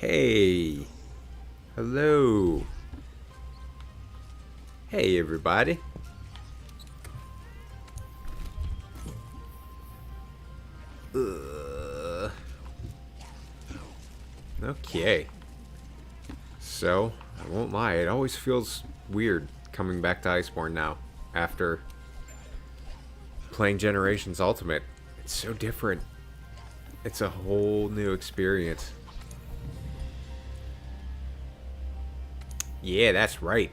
Hey. Hello. Hey, everybody. Okay. So, I won't lie, it always feels weird coming back to Iceborne now after playing Generations Ultimate. It's so different. It's a whole new experience. Yeah, that's right.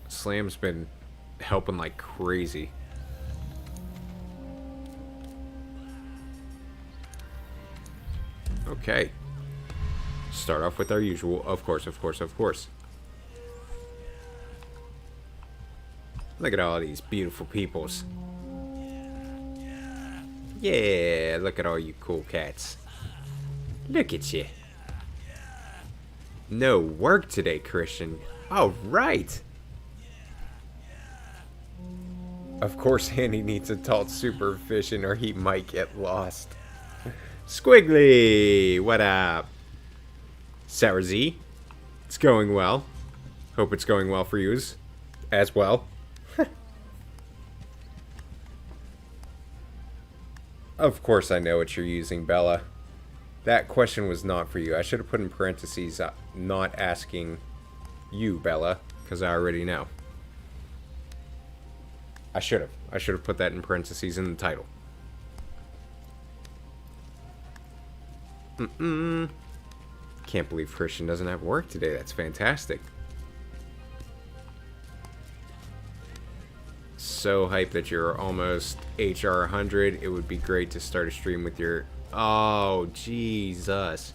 Slam's been helping like crazy. Okay. Start off with our usual, of course. Look at all these beautiful peoples. Yeah, look at all you cool cats. Look at you. No work today, Christian. All right. Of course, Andy needs adult supervision or he might get lost. Squiggly, what up? Sour Z, it's going well. Hope it's going well for you as well. Of course I know what you're using, Bella. That question was not for you. I should have put in parentheses, not asking you, Bella, because I already know. I should have. I should have put that in parentheses in the title. Can't believe Christian doesn't have work today. That's fantastic. So hyped that you're almost HR 100. It would be great to start a stream with your... Oh, Jesus.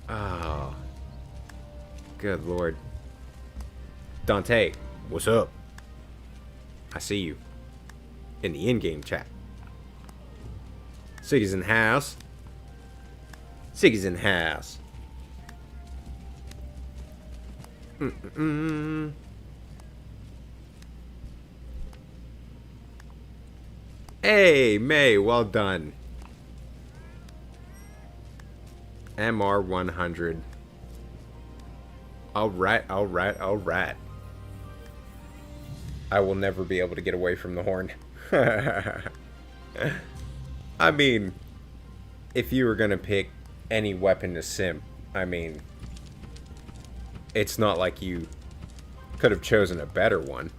Oh. Good Lord. Dante, what's up? I see you. In the in-game chat. Siggy's in the house. Siggy's in the house. Hey, May, well done. MR 100. Alright. I will never be able to get away from the horn. I mean, if you were gonna pick any weapon to simp, I mean, it's not like you could have chosen a better one.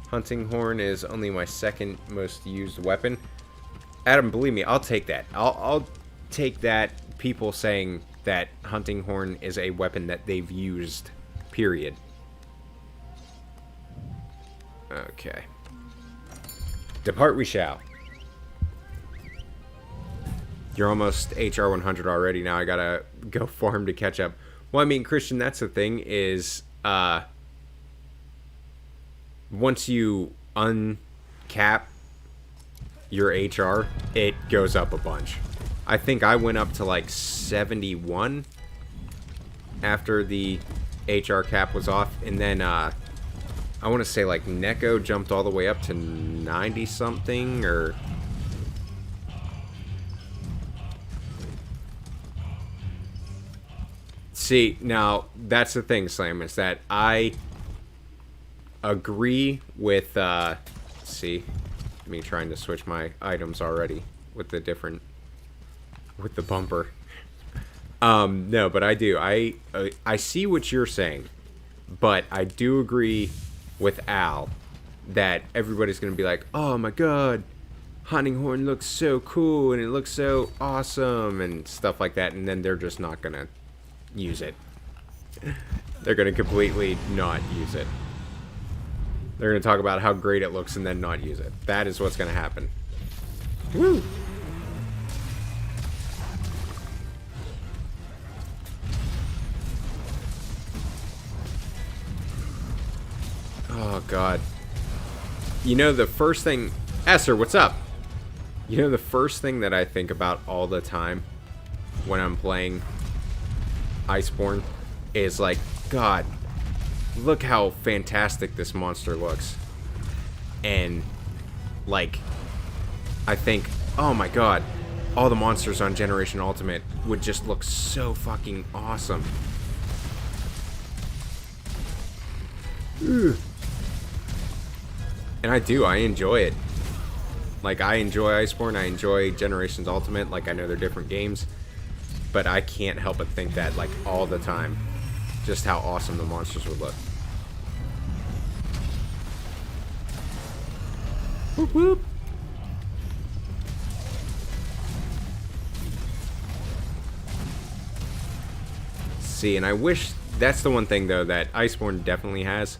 Hunting horn is only my second most used weapon. Adam, believe me, I'll take that. I'll take that. People saying that hunting horn is a weapon that they've used, period. Okay. Depart we shall. You're almost HR 100 already. Now I gotta go farm to catch up. Well, I mean, Christian, that's the thing is, once you uncap your HR, it goes up a bunch. I think I went up to like 71 after the HR cap was off, and then I want to say like Neko jumped all the way up to 90 something, or see, now that's the thing, Slam, is that I agree with see, me trying to switch my items already with the different, with the bumper. No, but I do. I see what you're saying, but I do agree with Al that everybody's gonna be like, oh my god, hunting horn looks so cool and it looks so awesome and stuff like that, and then they're just not gonna use it. They're gonna completely not use it. They're gonna talk about how great it looks and then not use it. That is what's gonna happen. Woo! Oh, God. You know, the first thing... Esther, what's up? You know, the first thing that I think about all the time when I'm playing Iceborne is like, God, look how fantastic this monster looks. And, like, I think, oh my God, all the monsters on Generation Ultimate would just look so fucking awesome. Ugh. And I enjoy it. Like, I enjoy Iceborne, I enjoy Generations Ultimate, like, I know they're different games, but I can't help but think that, like, all the time, just how awesome the monsters would look. Whoop whoop. See, and I wish, that's the one thing, though, that Iceborne definitely has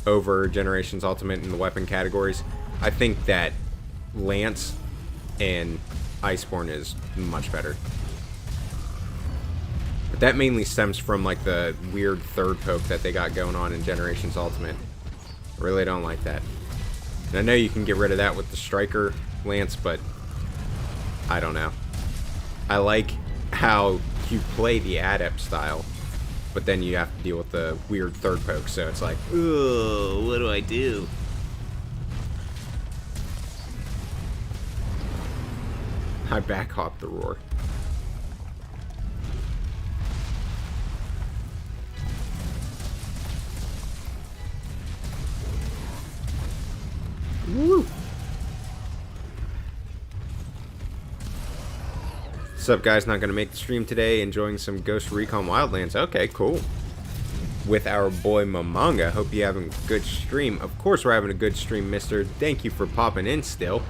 over Generations Ultimate in the weapon categories. I think that Lance and Iceborne is much better. But that mainly stems from, like, the weird third poke that they got going on in Generations Ultimate. I really don't like that. And I know you can get rid of that with the Striker Lance, but I don't know. I like how you play the Adept style, but then you have to deal with the weird third poke, so it's like, ugh, what do I do? I back hop the roar. Woo! What's up, guys? Not gonna make the stream today. Enjoying some Ghost Recon Wildlands. Okay, cool. With our boy Mamanga. Hope you're having a good stream. Of course we're having a good stream, mister. Thank you for popping in still.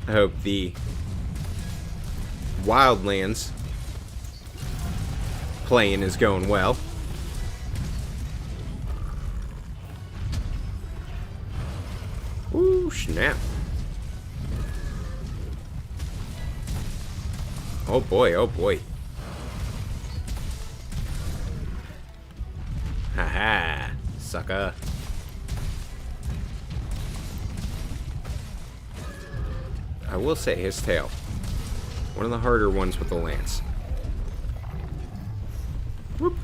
I hope the Wildlands playing is going well. Ooh, snap. Oh boy, oh boy. Haha, sucker. I will say his tail. One of the harder ones with the lance. Whoop.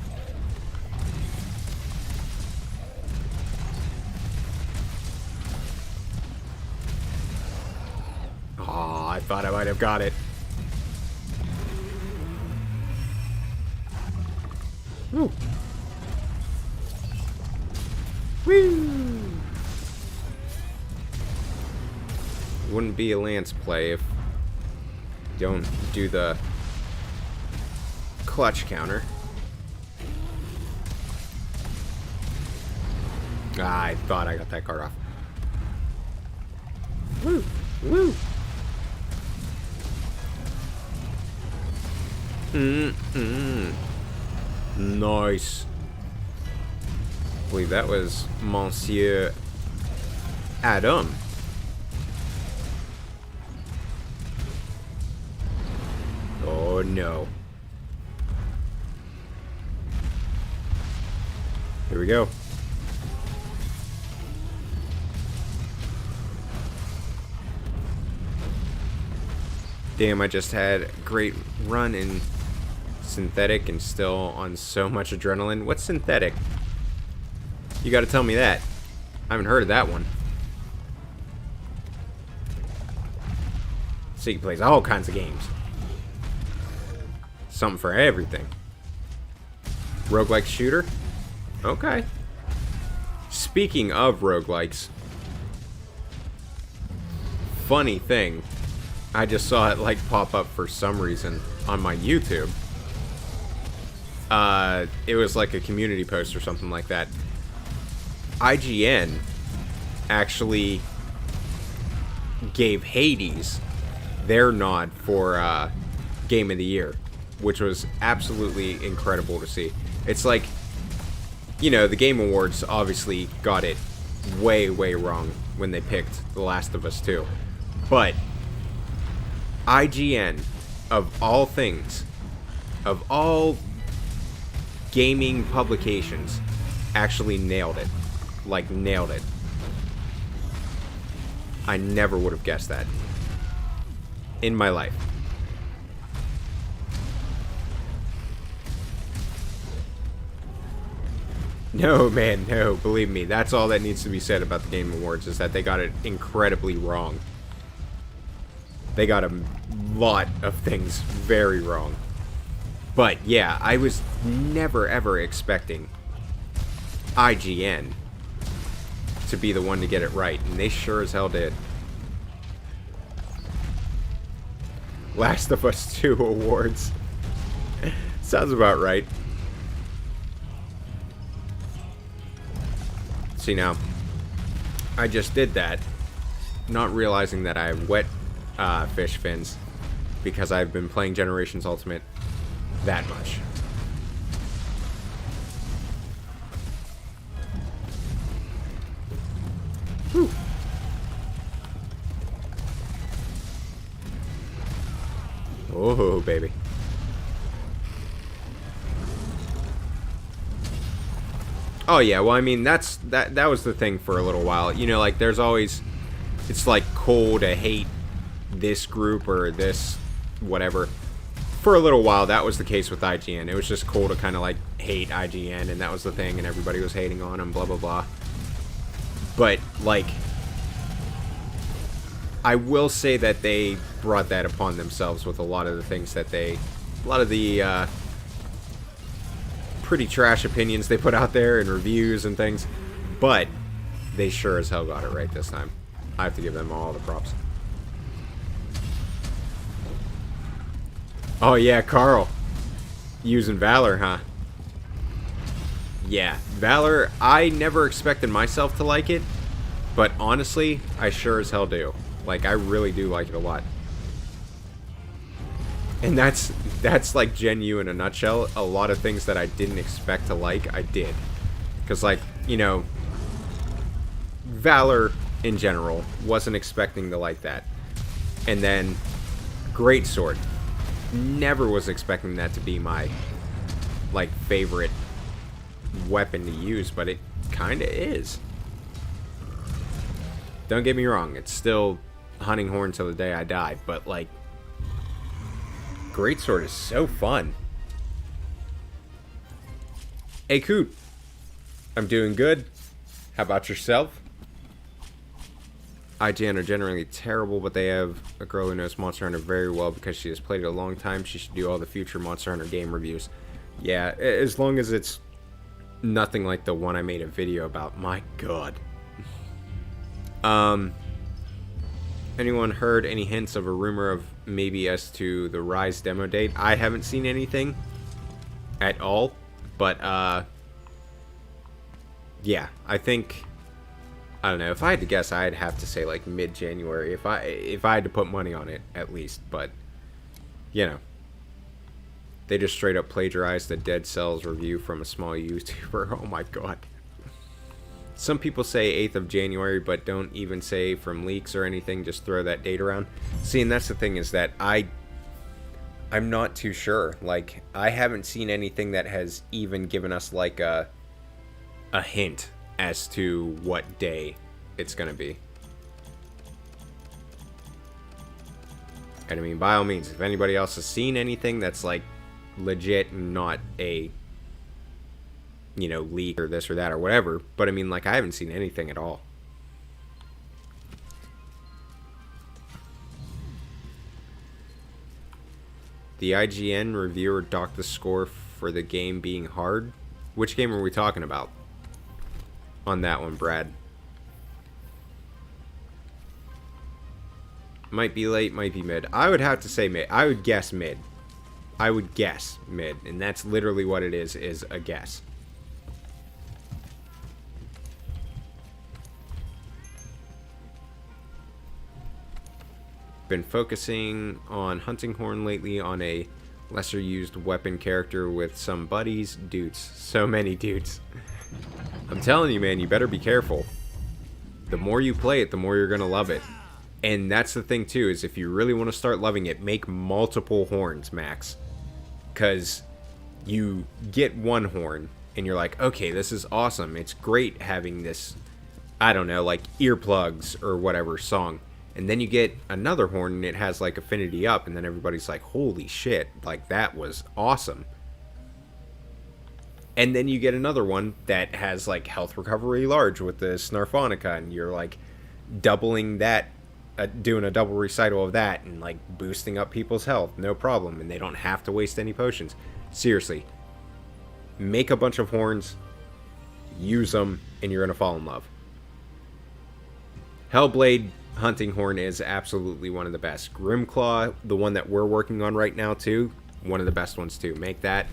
Oh, I thought I might have got it. Woo. Woo. Wouldn't be a lance play if you don't do the clutch counter. Ah, I thought I got that card off. Woo! Woo! Nice. I believe that was Monsieur Adam. Oh no. Here we go. Damn, I just had a great run in synthetic and still on so much adrenaline. What's synthetic? You gotta tell me that. I haven't heard of that one. So he plays all kinds of games. Something for everything. Roguelike shooter? Okay. Speaking of roguelikes, funny thing, I just saw it like pop up for some reason on my YouTube. It was like a community post or something like that. IGN actually gave Hades their nod for Game of the Year, which was absolutely incredible to see. It's like, you know, the Game Awards obviously got it way, way wrong when they picked The Last of Us 2. But IGN, of all things, of all gaming publications, actually nailed it. Like, nailed it. I never would have guessed that in my life. No, man, no. Believe me, that's all that needs to be said about the Game Awards, is that they got it incredibly wrong. They got a lot of things very wrong. But, yeah, I was never, ever expecting IGN to be the one to get it right, and they sure as hell did. Last of Us 2 awards. Sounds about right. See, now, I just did that, not realizing that I have wet fish fins, because I've been playing Generations Ultimate that much. Whew. Oh, baby. Oh yeah, well I mean that was the thing for a little while. You know, like there's always, it's like cool to hate this group or this whatever. For a little while that was the case with IGN. It was just cool to kind of like hate IGN, and that was the thing, and everybody was hating on them, blah blah blah. But like, I will say that they brought that upon themselves with a lot of the things that a lot of the pretty trash opinions they put out there and reviews and things, but they sure as hell got it right this time. I have to give them all the props. Oh yeah, Carl. Using Valor, huh? Yeah, Valor, I never expected myself to like it, but honestly, I sure as hell do. Like, I really do like it a lot. And that's like Gen U in a nutshell. A lot of things that I didn't expect to like, I did. Because, like, you know, Valor in general, wasn't expecting to like that. And then Greatsword, never was expecting that to be my, like, favorite weapon to use, but it kind of is. Don't get me wrong, it's still hunting horn till the day I die, but, like, Greatsword is so fun. Hey, Coot. I'm doing good. How about yourself? IGN are generally terrible, but they have a girl who knows Monster Hunter very well because she has played it a long time. She should do all the future Monster Hunter game reviews. Yeah, as long as it's nothing like the one I made a video about. My god. Anyone heard any hints of a rumor of maybe as to the Rise demo date? I haven't seen anything at all, but yeah, I think, I don't know, if I had to guess, I'd have to say like mid-January if I had to put money on it, at least. But you know, they just straight up plagiarized the Dead Cells review from a small YouTuber. Oh my god. Some people say 8th of January, but don't even say from leaks or anything, just throw that date around. See, and that's the thing, is that I'm not too sure. Like, I haven't seen anything that has even given us like a hint as to what day it's gonna be. And I mean, by all means, if anybody else has seen anything that's like legit and not a, you know, leak or this or that or whatever, but I mean, like, I haven't seen anything at all. The IGN reviewer docked the score for the game being hard. Which game are we talking about on that one, Brad? Might be late, might be mid. I would have to say mid. I would guess mid. I would guess mid, and that's literally what it is a guess. Been focusing on hunting horn lately on a lesser used weapon character with some buddies. Dudes. So many dudes. I'm telling you, man, you better be careful. The more you play it, the more you're gonna love it. And that's the thing too, is if you really want to start loving it, make multiple horns, max. Because you get one horn and you're like, okay, this is awesome. It's great having this, I don't know, like earplugs or whatever song. And then you get another horn and it has like affinity up, and then everybody's like, holy shit, like that was awesome. And then you get another one that has like health recovery large with the Snarfonica, and you're like doubling that, doing a double recital of that, and like boosting up people's health, no problem, and they don't have to waste any potions. Seriously, make a bunch of horns, use them, and you're gonna fall in love. Hellblade hunting horn is absolutely one of the best. Grimclaw, the one that we're working on right now too, one of the best ones too. Make that.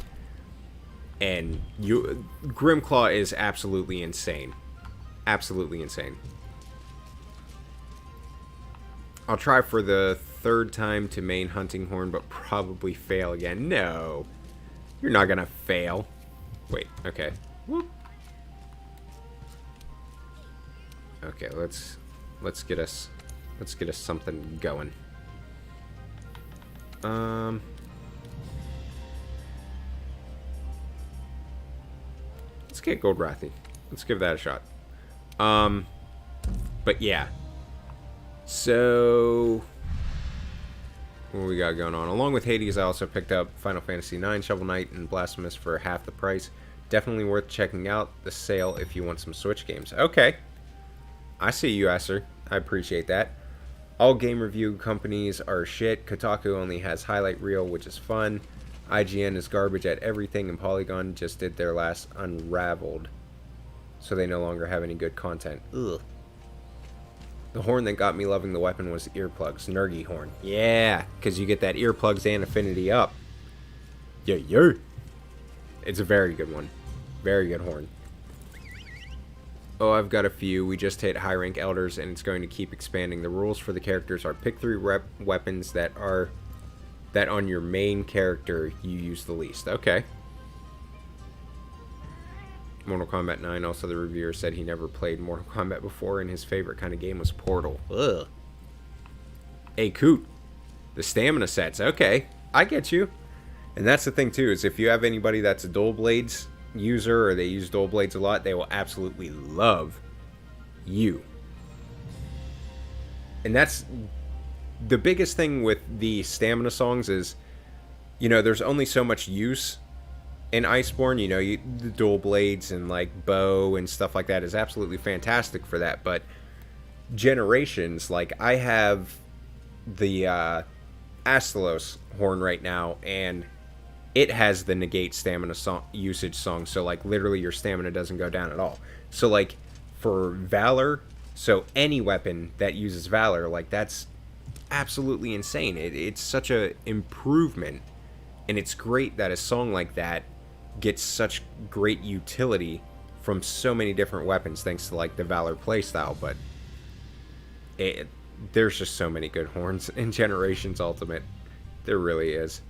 And Grimclaw is absolutely insane. Absolutely insane. I'll try for the third time to main hunting horn, but probably fail again. No. You're not gonna fail. Wait, okay. Whoop. Okay, let's get us something going. Let's get Goldrathy. Let's give that a shot. But yeah. So, what we got going on? Along with Hades, I also picked up Final Fantasy IX, Shovel Knight, and Blasphemous for half the price. Definitely worth checking out the sale if you want some Switch games. Okay. I see you, Esser. I appreciate that. All game review companies are shit. Kotaku only has highlight reel, which is fun. IGN is garbage at everything, and Polygon just did their last Unraveled, so they no longer have any good content. Ugh. The horn that got me loving the weapon was earplugs. Nergy horn. Yeah, because you get that earplugs and affinity up. Yeah. It's a very good one. Very good horn. Oh, I've got a few. We just hit high rank elders, and it's going to keep expanding. The rules for the characters are pick 3 weapons that on your main character you use the least. Okay. Mortal Kombat 9. Also, the reviewer said he never played Mortal Kombat before, and his favorite kind of game was Portal. Ugh. Hey, Coot. The stamina sets. Okay. I get you. And that's the thing, too, is if you have anybody that's a dual blades user, or they use dual blades a lot, they will absolutely love you. And that's the biggest thing with the stamina songs is, you know, there's only so much use in Iceborne. You know, the dual blades and like bow and stuff like that is absolutely fantastic for that. But generations, like I have the Astalos horn right now, and it has the negate stamina usage song. So like literally your stamina doesn't go down at all. So like for Valor, so any weapon that uses Valor, like that's absolutely insane. It's such a improvement, and it's great that a song like that gets such great utility from so many different weapons thanks to like the Valor playstyle. But there's just so many good horns in Generations Ultimate. There really is.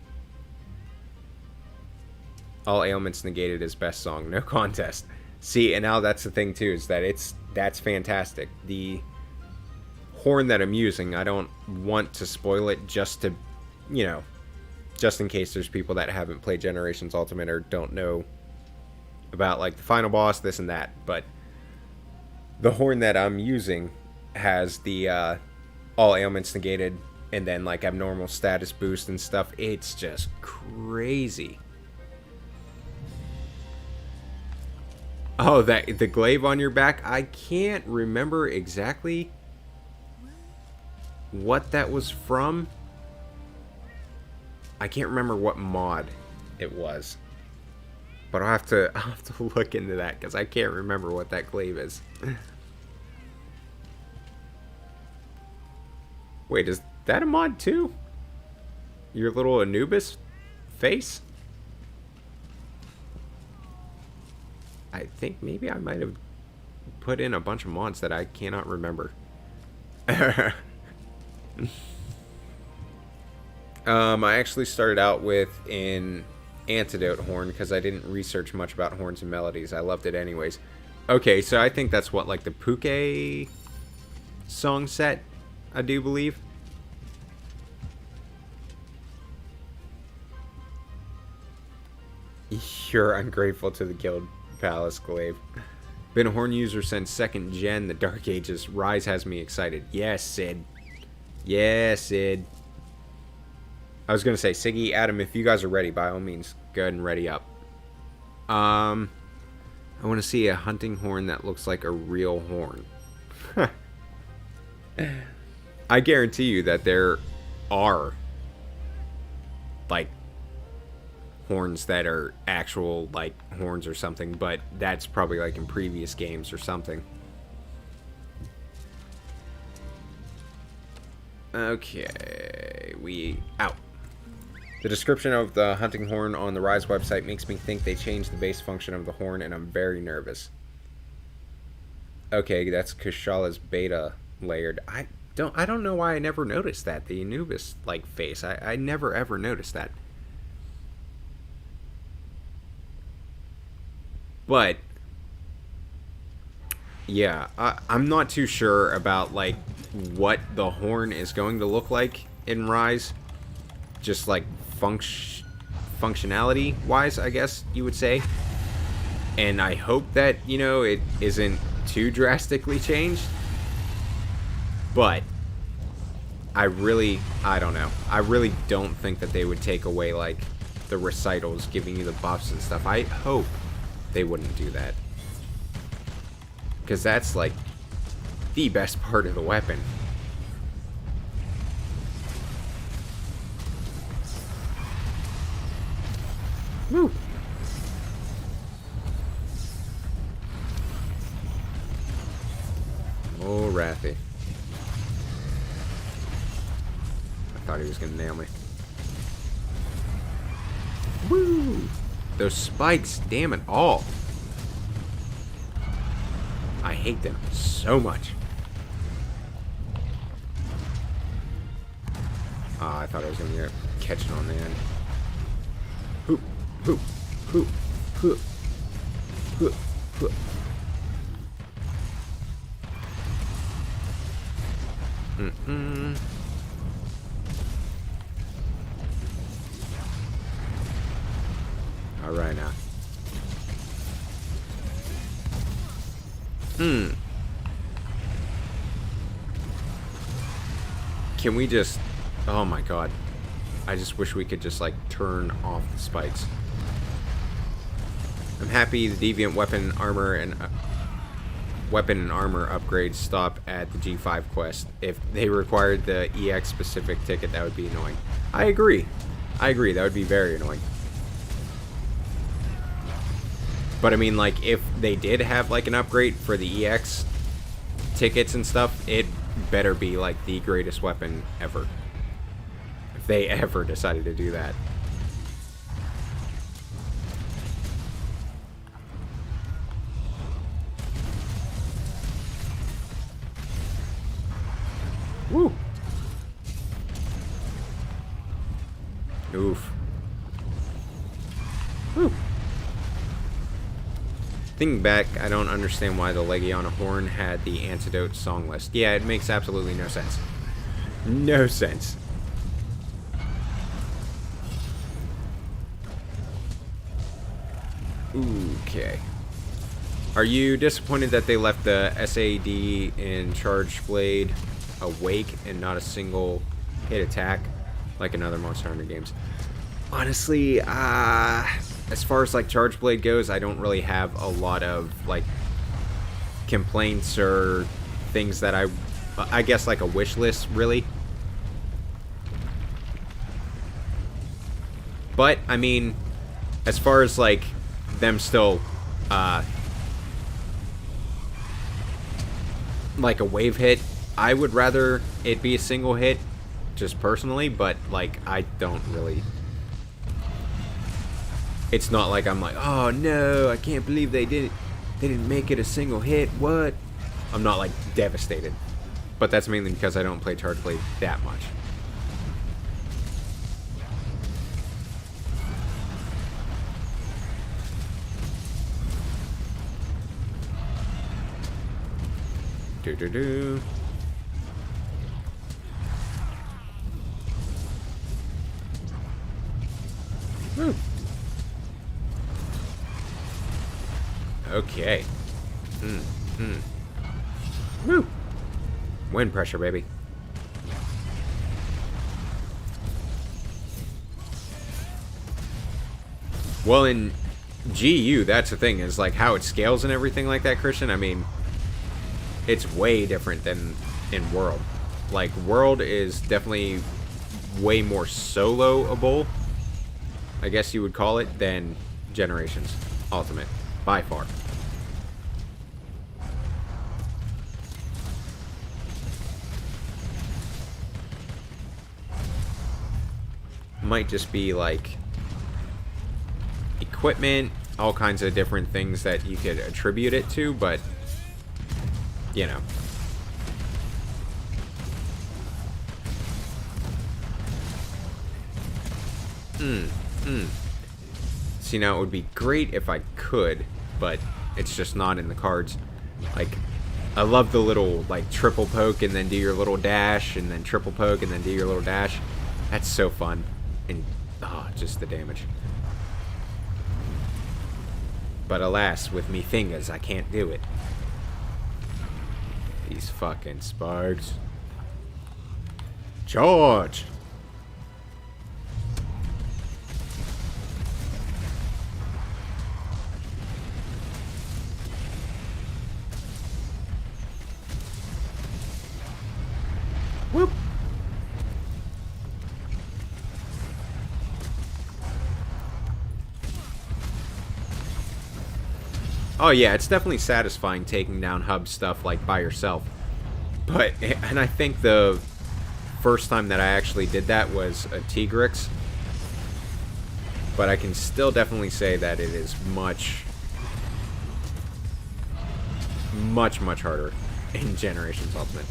All Ailments Negated is best song, no contest. See, and now that's the thing too, is that that's fantastic. The horn that I'm using, I don't want to spoil it just to, you know, just in case there's people that haven't played Generations Ultimate or don't know about like the final boss, this and that. But the horn that I'm using has the all ailments negated and then like abnormal status boost and stuff. It's just crazy. Oh, the glaive on your back, I can't remember exactly what that was from. I can't remember what mod it was, but I'll have to look into that because I can't remember what that glaive is. Wait, is that a mod too? Your little Anubis face? I think maybe I might have put in a bunch of mods that I cannot remember. I actually started out with an antidote horn because I didn't research much about horns and melodies. I loved it anyways. Okay, so I think that's what, like the Puke song set, I do believe. You're ungrateful to the Guild Palace Glaive. Been a horn user since 2nd gen, the Dark Ages. Rise has me excited. Yes, Sid. Yes, Sid. I was going to say, Siggy, Adam, if you guys are ready, by all means, go ahead and ready up. I want to see a hunting horn that looks like a real horn. I guarantee you that there are, like, horns that are actual, like, horns or something, but that's probably, like, in previous games or something. Okay, out. The description of the hunting horn on the Rise website makes me think they changed the base function of the horn, and I'm very nervous. Okay, that's Kushala's beta layered. I don't know why I never noticed that. The Anubis, like, face. I never ever noticed that. But yeah, I'm not too sure about, like, what the horn is going to look like in Rise. Just, like, functionality wise, I guess you would say. And I hope that, you know, it isn't too drastically changed. But I don't know. I really don't think that they would take away, like, the recitals, giving you the buffs and stuff. I hope they wouldn't do that. Because that's, like, the best part of the weapon. Woo! Oh, Wrathy. I thought he was gonna nail me. Woo! Those spikes, damn it all. I hate them so much. I thought I was gonna get catching on the end. Hoop, hoop, hoop, hoop, hoop, hoop. Mm-mm. All right now. Can we just... Oh my god. I just wish we could just, like, turn off the spikes. I'm happy the Deviant weapon armor and upgrades stop at the G5 quest. If they required the EX specific ticket, that would be annoying. I agree. That would be very annoying. But I mean, like, if they did have, like, an upgrade for the EX tickets and stuff, it better be, like, the greatest weapon ever. If they ever decided to do that. Woo! Oof. Woo! Thinking back, I don't understand why the Legiana Horn had the antidote song list. Yeah, it makes absolutely no sense. No sense. Okay. Are you disappointed that they left the SAD in Charge Blade awake and not a single hit attack like in other Monster Hunter games? Honestly, as far as, like, Charge Blade goes, I don't really have a lot of, like, complaints or things that I guess, like, a wish list, really. But, I mean, as far as, like, them still, like, a wave hit, I would rather it be a single hit, just personally, but, like, I don't really... It's not like I'm like, oh no, I can't believe they didn't make it a single hit, what? I'm not, like, devastated. But that's mainly because I don't play Charge Blade that much. Do-do-do. Woo. Okay. Woo! Wind pressure, baby. Well, in GU, that's the thing, is like how it scales and everything like that, Christian. I mean, it's way different than in World. Like, World is definitely way more soloable, I guess you would call it, than Generations Ultimate, by far. Might just be like equipment, all kinds of different things that you could attribute it to, but you know. See, now it would be great if I could, but it's just not in the cards. Like, I love the little, like, triple poke and then do your little dash, and then triple poke and then do your little dash. That's so fun. And, oh, just the damage. But alas, with me fingers, I can't do it. These fucking sparks. Charge! Whoop! Oh yeah, it's definitely satisfying taking down hub stuff like by yourself. But, and I think the first time that I actually did that was a Tigrix. But I can still definitely say that it is much harder in Generations Ultimate.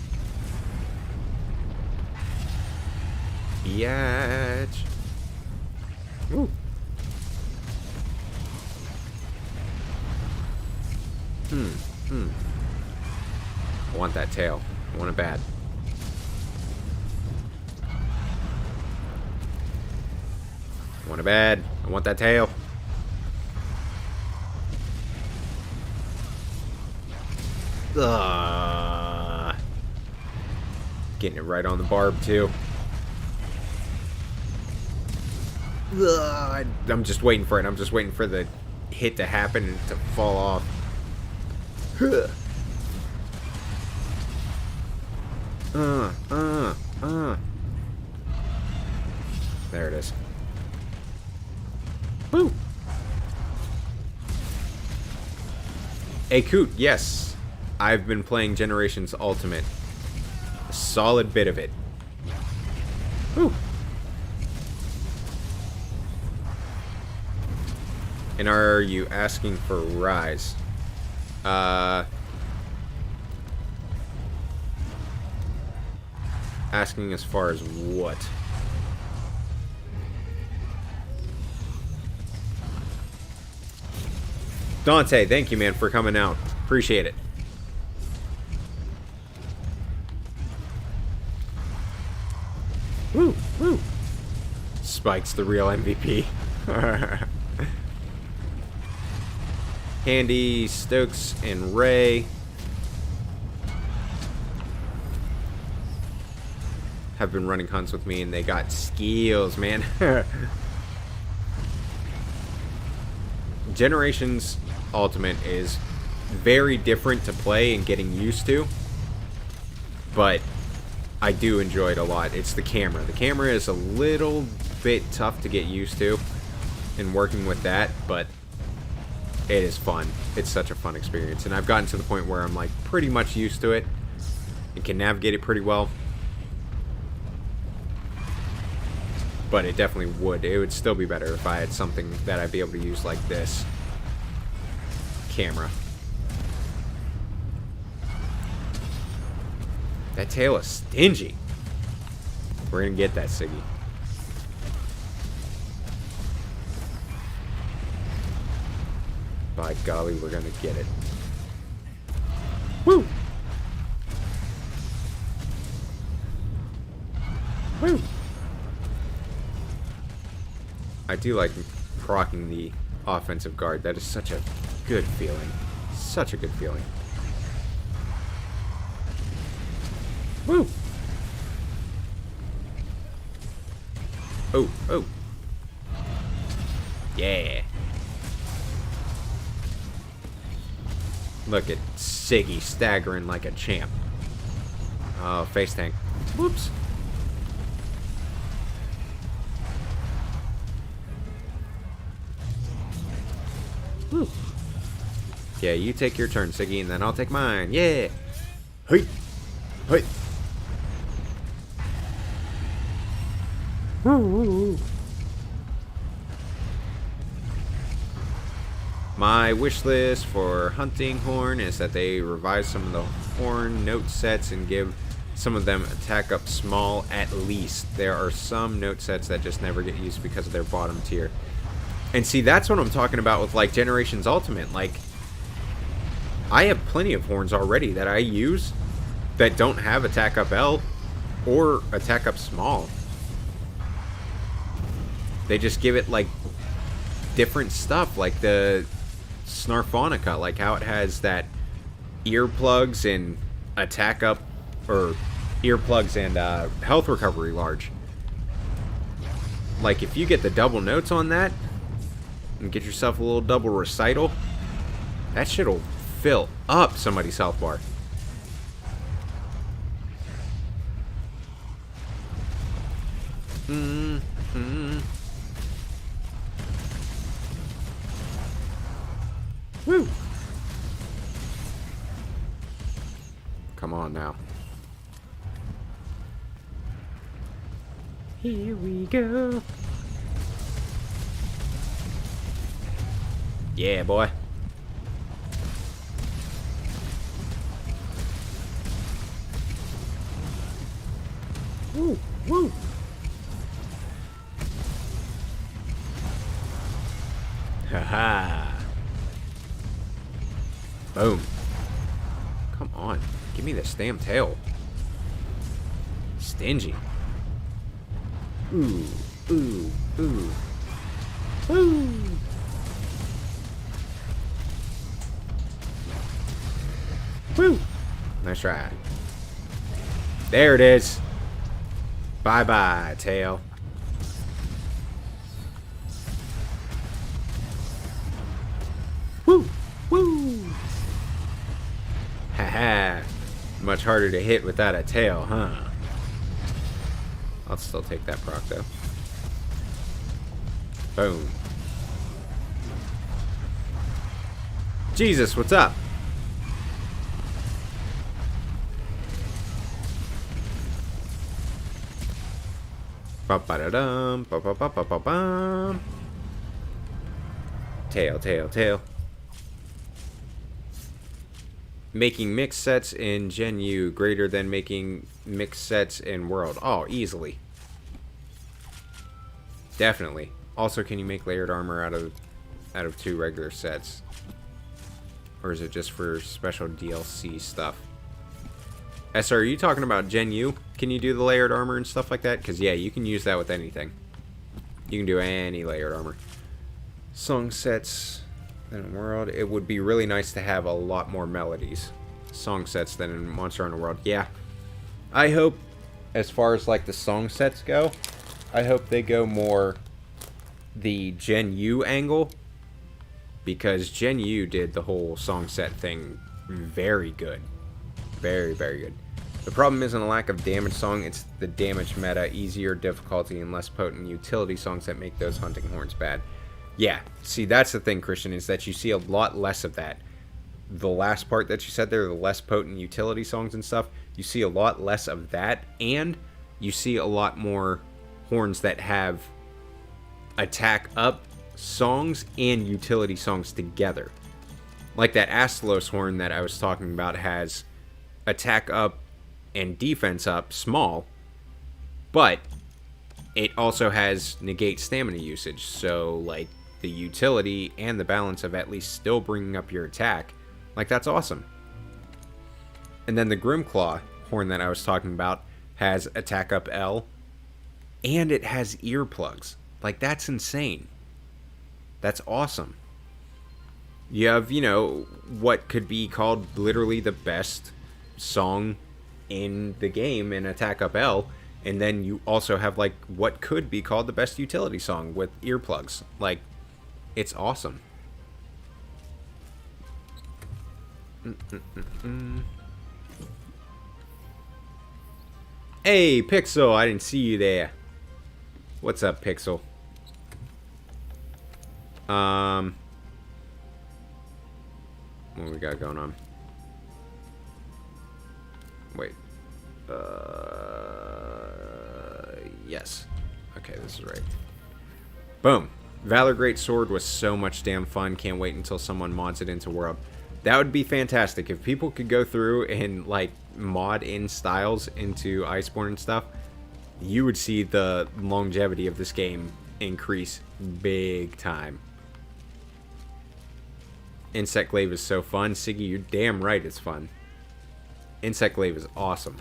Biatch. Woo. I want that tail. I want it bad. I want it bad. I want that tail. Ugh. Getting it right on the barb, too. Ugh. I'm just waiting for it. I'm just waiting for the hit to happen and to fall off. There it is. Woo! Hey, Coot, yes. I've been playing Generations Ultimate. A solid bit of it. Woo! And are you asking for Rise? Asking as far as what? Dante, thank you, man, for coming out. Appreciate it. Woo, woo. Spike's the real MVP. Candy, Stokes, and Ray have been running hunts with me, and they got skills, man. Generations Ultimate is very different to play and getting used to, but I do enjoy it a lot. It's the camera. The camera is a little bit tough to get used to in working with that, but it is fun. It's such a fun experience, and I've gotten to the point where I'm like pretty much used to it and can navigate it pretty well. But it definitely would. It would still be better if I had something that I'd be able to use like this camera. That tail is stingy. We're gonna get that, Siggy. By golly, we're gonna get it. Woo! Woo! I do like proccing the offensive guard. That is such a good feeling. Such a good feeling. Woo! Oh, oh. Yeah. Look at Siggy staggering like a champ. Oh, face tank. Whoops. Woo. Yeah, you take your turn, Siggy, and then I'll take mine. Yeah. Hey. Hey. My wish list for hunting horn is that they revise some of the horn note sets and give some of them attack up small at least. There are some note sets that just never get used because of their bottom tier. And see, that's what I'm talking about with like Generations Ultimate. Like, I have plenty of horns already that I use that don't have attack up L or attack up small. They just give it like different stuff, like the Snarfonica, like how it has that earplugs and attack up, or earplugs and health recovery large. Like if you get the double notes on that and get yourself a little double recital, that shit'll fill up somebody's health bar. Woo! Come on now. Here we go. Yeah, boy. Woo! Woo! Haha! Boom. Come on. Give me this damn tail. Stingy. Ooh. Ooh. Ooh. Ooh. Woo. Nice try. There it is. Bye-bye, tail. Woo. Woo. Haha. Much harder to hit without a tail, huh? I'll still take that proc, though. Boom. Jesus, what's up? Ba-ba-da-dum, ba-ba-ba-ba-ba-bum. Tail, tail, tail. Making mixed sets in Gen U greater than making mixed sets in World. Oh, easily. Definitely. Also, can you make layered armor out of 2 regular sets? Or is it just for special DLC stuff? SR, are you talking about Gen U? Can you do the layered armor and stuff like that? Because, yeah, you can use that with anything. You can do any layered armor. Song sets in World. It would be really nice to have a lot more melodies. Song sets than in Monster Hunter World. Yeah. I hope, as far as, like, the song sets go, I hope they go more the Gen U angle. Because Gen U did the whole song set thing very good. Very, very good. The problem isn't a lack of damage song, it's the damage meta, easier difficulty, and less potent utility songs that make those hunting horns bad. Yeah, see, that's the thing, Christian, is that you see a lot less of that. The last part that you said there, the less potent utility songs and stuff, you see a lot less of that, and you see a lot more horns that have attack up songs and utility songs together. Like that Astalos horn that I was talking about has attack up and defense up small, but it also has negate stamina usage, so like the utility and the balance of at least still bringing up your attack, like that's awesome. And then the Grimclaw horn that I was talking about has attack up L and it has earplugs. Like that's insane. That's awesome. You have, you know, what could be called literally the best song in the game in attack up L, and then you also have like what could be called the best utility song with earplugs. Like, it's awesome. Hey, Pixel, I didn't see you there. What's up, Pixel? What we got going on? Wait. Yes. Okay, this is right. Boom. Valor Great Sword was so much damn fun. Can't wait until someone mods it into World. That would be fantastic. If people could go through and, like, mod in styles into Iceborne and stuff, you would see the longevity of this game increase big time. Insect Glaive is so fun. Siggy, you're damn right it's fun. Insect Glaive is awesome.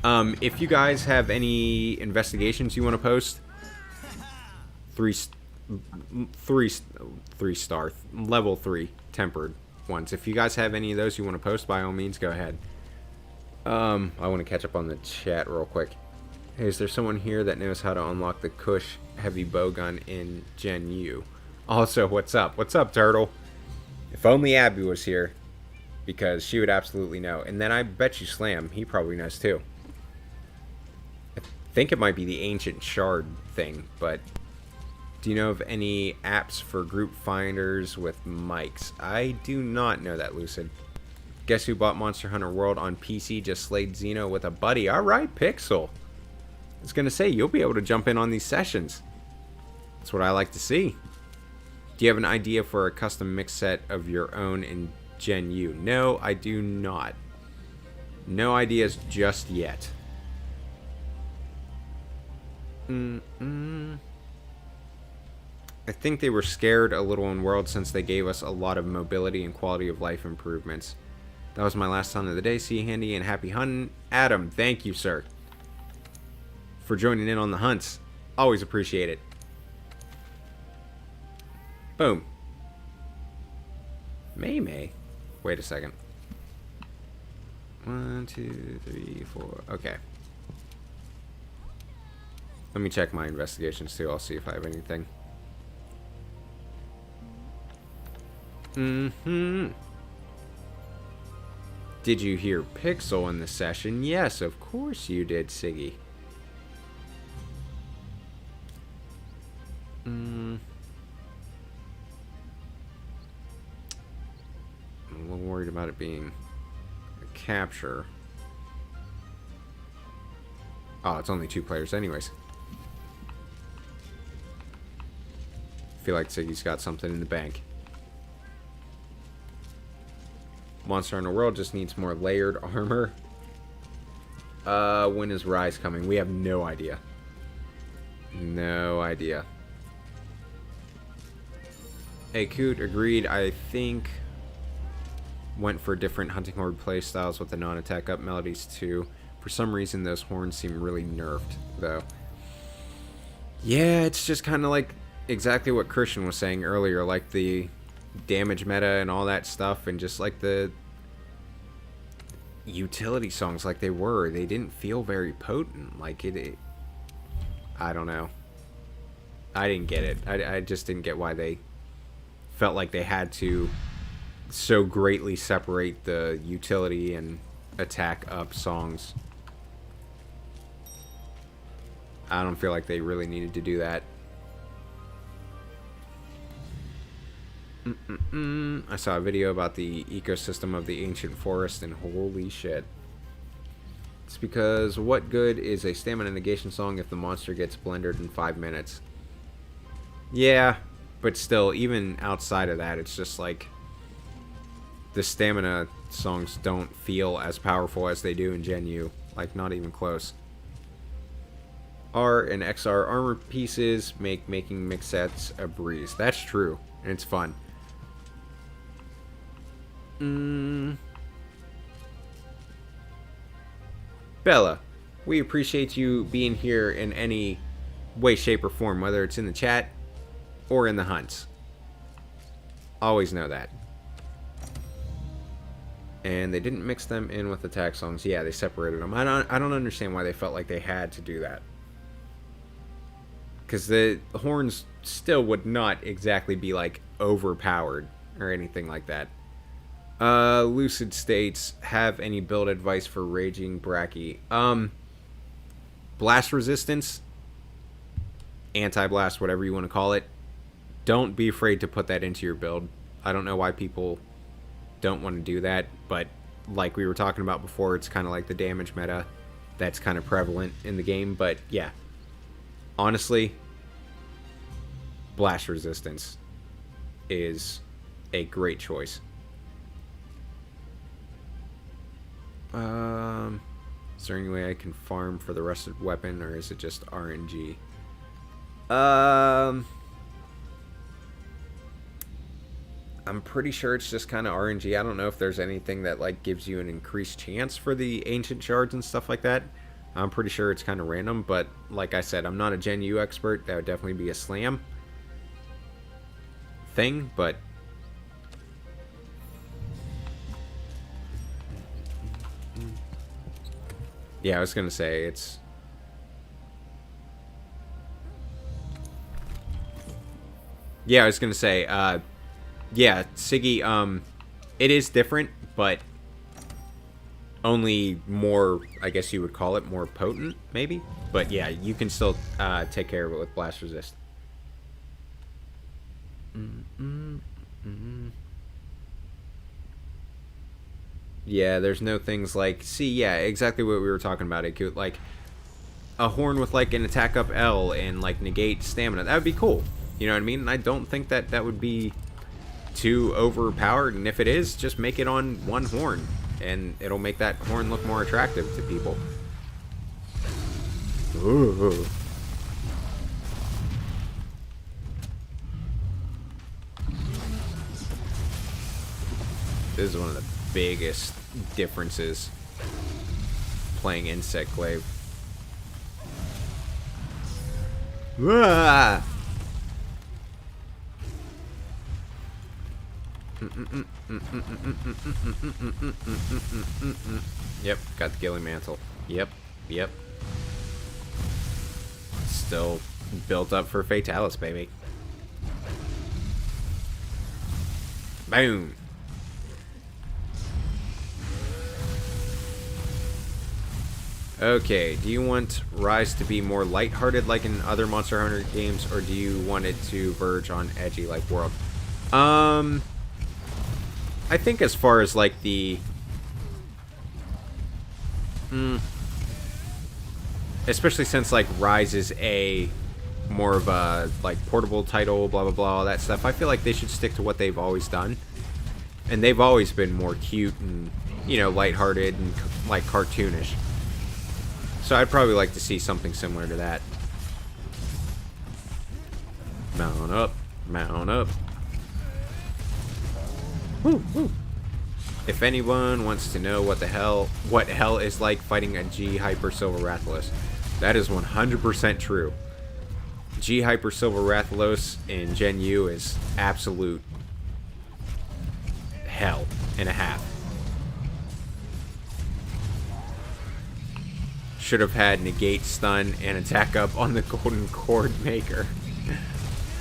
If you guys have any investigations you want to post, three star, level 3 tempered ones. If you guys have any of those you want to post, by all means, go ahead. I want to catch up on the chat real quick. Hey, is there someone here that knows how to unlock the Kush heavy bowgun in Gen U? Also, what's up? What's up, Turtle? If only Abby was here, because she would absolutely know. And then I bet you Slam, he probably knows too. I think it might be the Ancient Shard thing, but do you know of any apps for group finders with mics? I do not know that, Lucid. Guess who bought Monster Hunter World on PC? Just slayed Xeno with a buddy. Alright, Pixel. I was going to say, you'll be able to jump in on these sessions. That's what I like to see. Do you have an idea for a custom mix set of your own in Gen U? No, I do not. No ideas just yet. I think they were scared a little in World since they gave us a lot of mobility and quality of life improvements. That was my last hunt of the day. See you, handy, and happy hunting. Adam, thank you, sir, for joining in on the hunts. Always appreciate it. Boom. May. Wait a second. 1, 2, 3, 4. Okay. Let me check my investigations too. I'll see if I have anything. Did you hear Pixel in the session? Yes, of course you did, Siggy. I'm a little worried about it being a capture. Oh, it's only 2 players anyways. Feel like Siggy's got something in the bank. Monster Hunter World just needs more layered armor. When is Rise coming? We have no idea. No idea. Hey, Coot, agreed. I think went for different Hunting Horde playstyles with the non-attack up melodies too. For some reason, those horns seem really nerfed, though. Yeah, it's just kind of like exactly what Christian was saying earlier, like the damage meta and all that stuff, and just like the utility songs like they were. They didn't feel very potent. Like it I don't know. I didn't get it. I just didn't get why they felt like they had to so greatly separate the utility and attack up songs. I don't feel like they really needed to do that. I saw a video about the ecosystem of the ancient forest, and holy shit. It's because what good is a stamina negation song if the monster gets blendered in 5 minutes? Yeah, but still, even outside of that, it's just like the stamina songs don't feel as powerful as they do in Gen U. Like, not even close. R and XR armor pieces make making mix sets a breeze. That's true, and it's fun. Bella, we appreciate you being here in any way, shape, or form, whether it's in the chat or in the hunts. Always know that. And they didn't mix them in with attack songs. Yeah, they separated them. I don't understand why they felt like they had to do that. Because the horns still would not exactly be like overpowered or anything like that. Lucid states, have any build advice for Raging Bracky? Blast resistance, anti-blast, whatever you want to call it. Don't be afraid to put that into your build. I don't know why people don't want to do that, but like we were talking about before, it's kind of like the damage meta that's kind of prevalent in the game. But yeah, honestly, blast resistance is a great choice. Is there any way I can farm for the rest of the weapon, or is it just RNG? I'm pretty sure it's just kind of RNG. I don't know if there's anything that like gives you an increased chance for the ancient shards and stuff like that. I'm pretty sure it's kind of random, but like I said, I'm not a Gen U expert. That would definitely be a slam thing, but yeah, I was gonna say it's. Yeah, I was gonna say, yeah, Siggy, it is different, but only more, I guess you would call it, more potent, maybe? But yeah, you can still take care of it with Blast Resist. Yeah, there's no things like, see, yeah, exactly what we were talking about. It could, like, a horn with, like, an attack up L and, like, negate stamina. That would be cool. You know what I mean? And I don't think that that would be too overpowered, and if it is, just make it on one horn, and it'll make that horn look more attractive to people. Ooh. This is one of the biggest differences playing Insect Glaive. Ah! Yep, got the Gilly Mantle. Yep. Still built up for Fatalis, baby. Boom. Okay, do you want Rise to be more lighthearted like in other Monster Hunter games, or do you want it to verge on edgy like World? I think as far as like the especially since like Rise is a more of a like portable title, blah blah blah, all that stuff, I feel like they should stick to what they've always done. And they've always been more cute and, you know, lighthearted and like cartoonish. So I'd probably like to see something similar to that. Mount up, mount up. Woo, woo. If anyone wants to know what hell is like fighting a G Hyper Silver Rathalos, that is 100% true. G Hyper Silver Rathalos in Gen U is absolute hell and a half. Should have had negate, stun, and attack up on the Golden Cord Maker.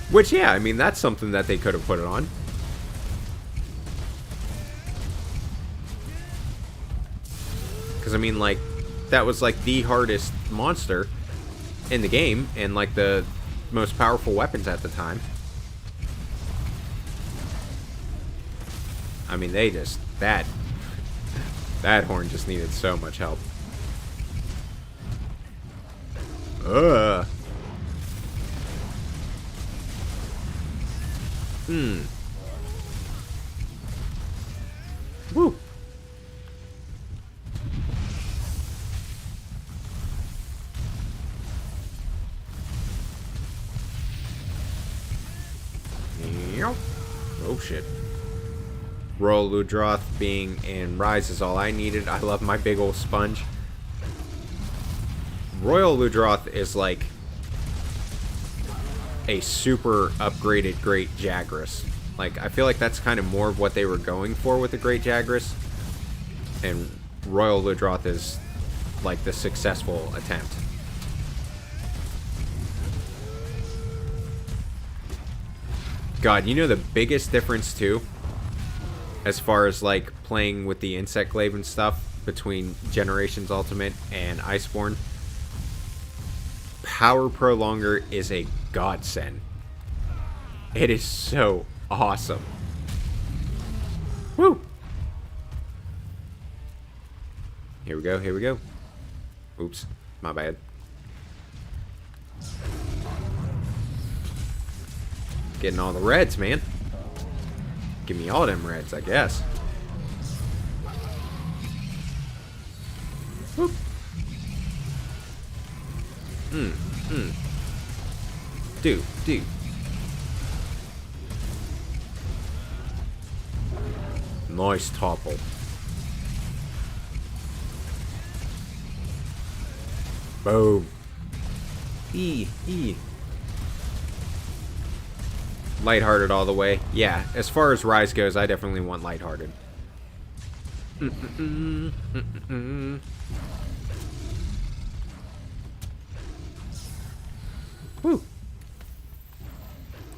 Which, yeah, I mean, that's something that they could have put it on. Because, I mean, like, that was, like, the hardest monster in the game, and, like, the most powerful weapons at the time. I mean, they just, that horn just needed so much help. Woo. Oh shit. Royal Ludroth being in Rise is all I needed. I love my big old sponge. Royal Ludroth is like a super upgraded Great Jagras. Like, I feel like that's kind of more of what they were going for with the Great Jagras. And Royal Ludroth is like the successful attempt. God, you know the biggest difference too as far as like playing with the insect glaive and stuff between Generations Ultimate and Iceborne. Power Prolonger is a godsend. It is so awesome. Woo! Here we go, here we go. Oops, my bad. Getting all the reds, man. Give me all them reds, I guess. Whoop. Dude. Nice topple. Boom. E. Lighthearted all the way. Yeah, as far as Rise goes, I definitely want lighthearted. Woo.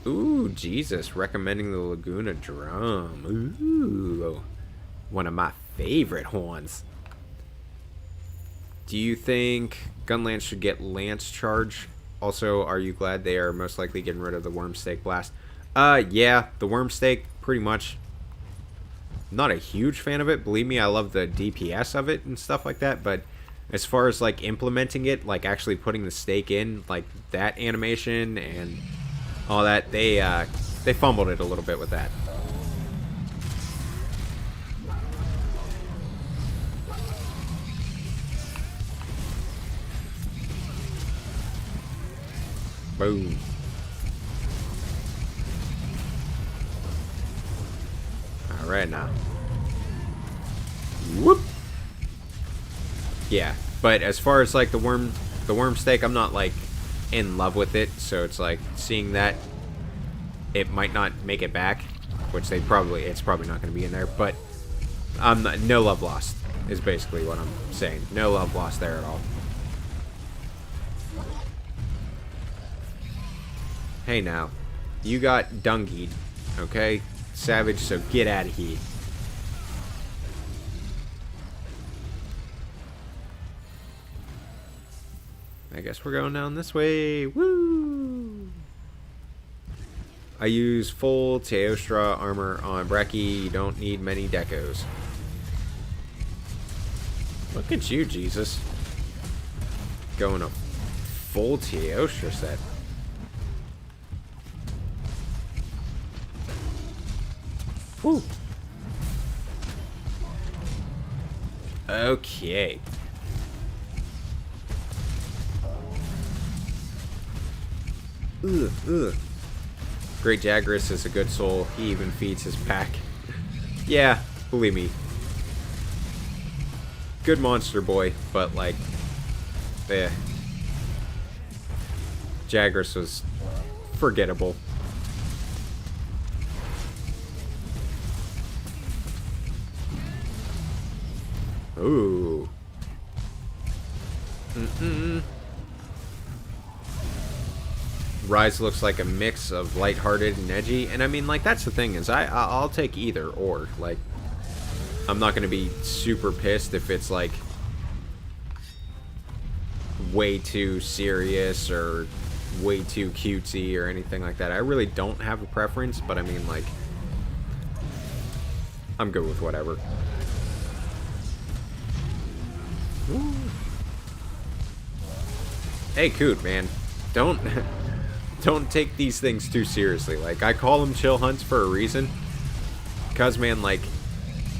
Ooh, Jesus. Recommending the Laguna Drum. Ooh. One of my favorite horns. Do you think Gunlance should get Lance Charge? Also, are you glad they are most likely getting rid of the Wormstake Blast? Yeah, the Wormstake, pretty much. Not a huge fan of it. Believe me, I love the DPS of it and stuff like that, but as far as, like, implementing it, like, actually putting the stake in, like, that animation and all that, they fumbled it a little bit with that. Boom. Alright now. Whoop. Yeah, but as far as like the worm steak, I'm not like in love with it, so it's like seeing that it might not make it back, which it's probably not going to be in there, but no love lost is basically what I'm saying. No love lost there at all. Hey now, you got dungied, okay? Savage, so get out of here. I guess we're going down this way. Woo! I use full Teostra armor on Brekkie. You don't need many decos. Look at you, Jesus. Going a full Teostra set. Woo. Okay. Great Jagras is a good soul. He even feeds his pack. Yeah, believe me. Good monster boy, but like, Jagras was forgettable. Ooh. Rise looks like a mix of lighthearted and edgy, and I mean, like, that's the thing is I'll take either or. Like, I'm not gonna be super pissed if it's like way too serious or way too cutesy or anything like that. I really don't have a preference, but I mean, like, I'm good with whatever. Ooh. Hey, Coot, man, don't take these things too seriously. Like, I call them chill hunts for a reason, because, man, like,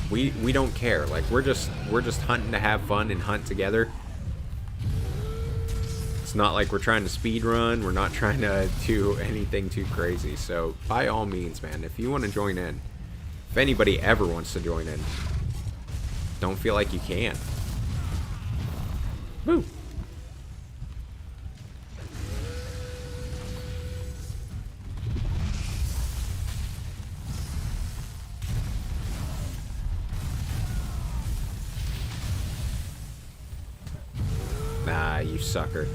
we don't care. Like, we're just hunting to have fun and hunt together. It's not like we're trying to speed run. We're not trying to do anything too crazy. So by all means, man, if you want to join in, if anybody ever wants to join in, don't feel like you can. Woo. Nah, you sucker.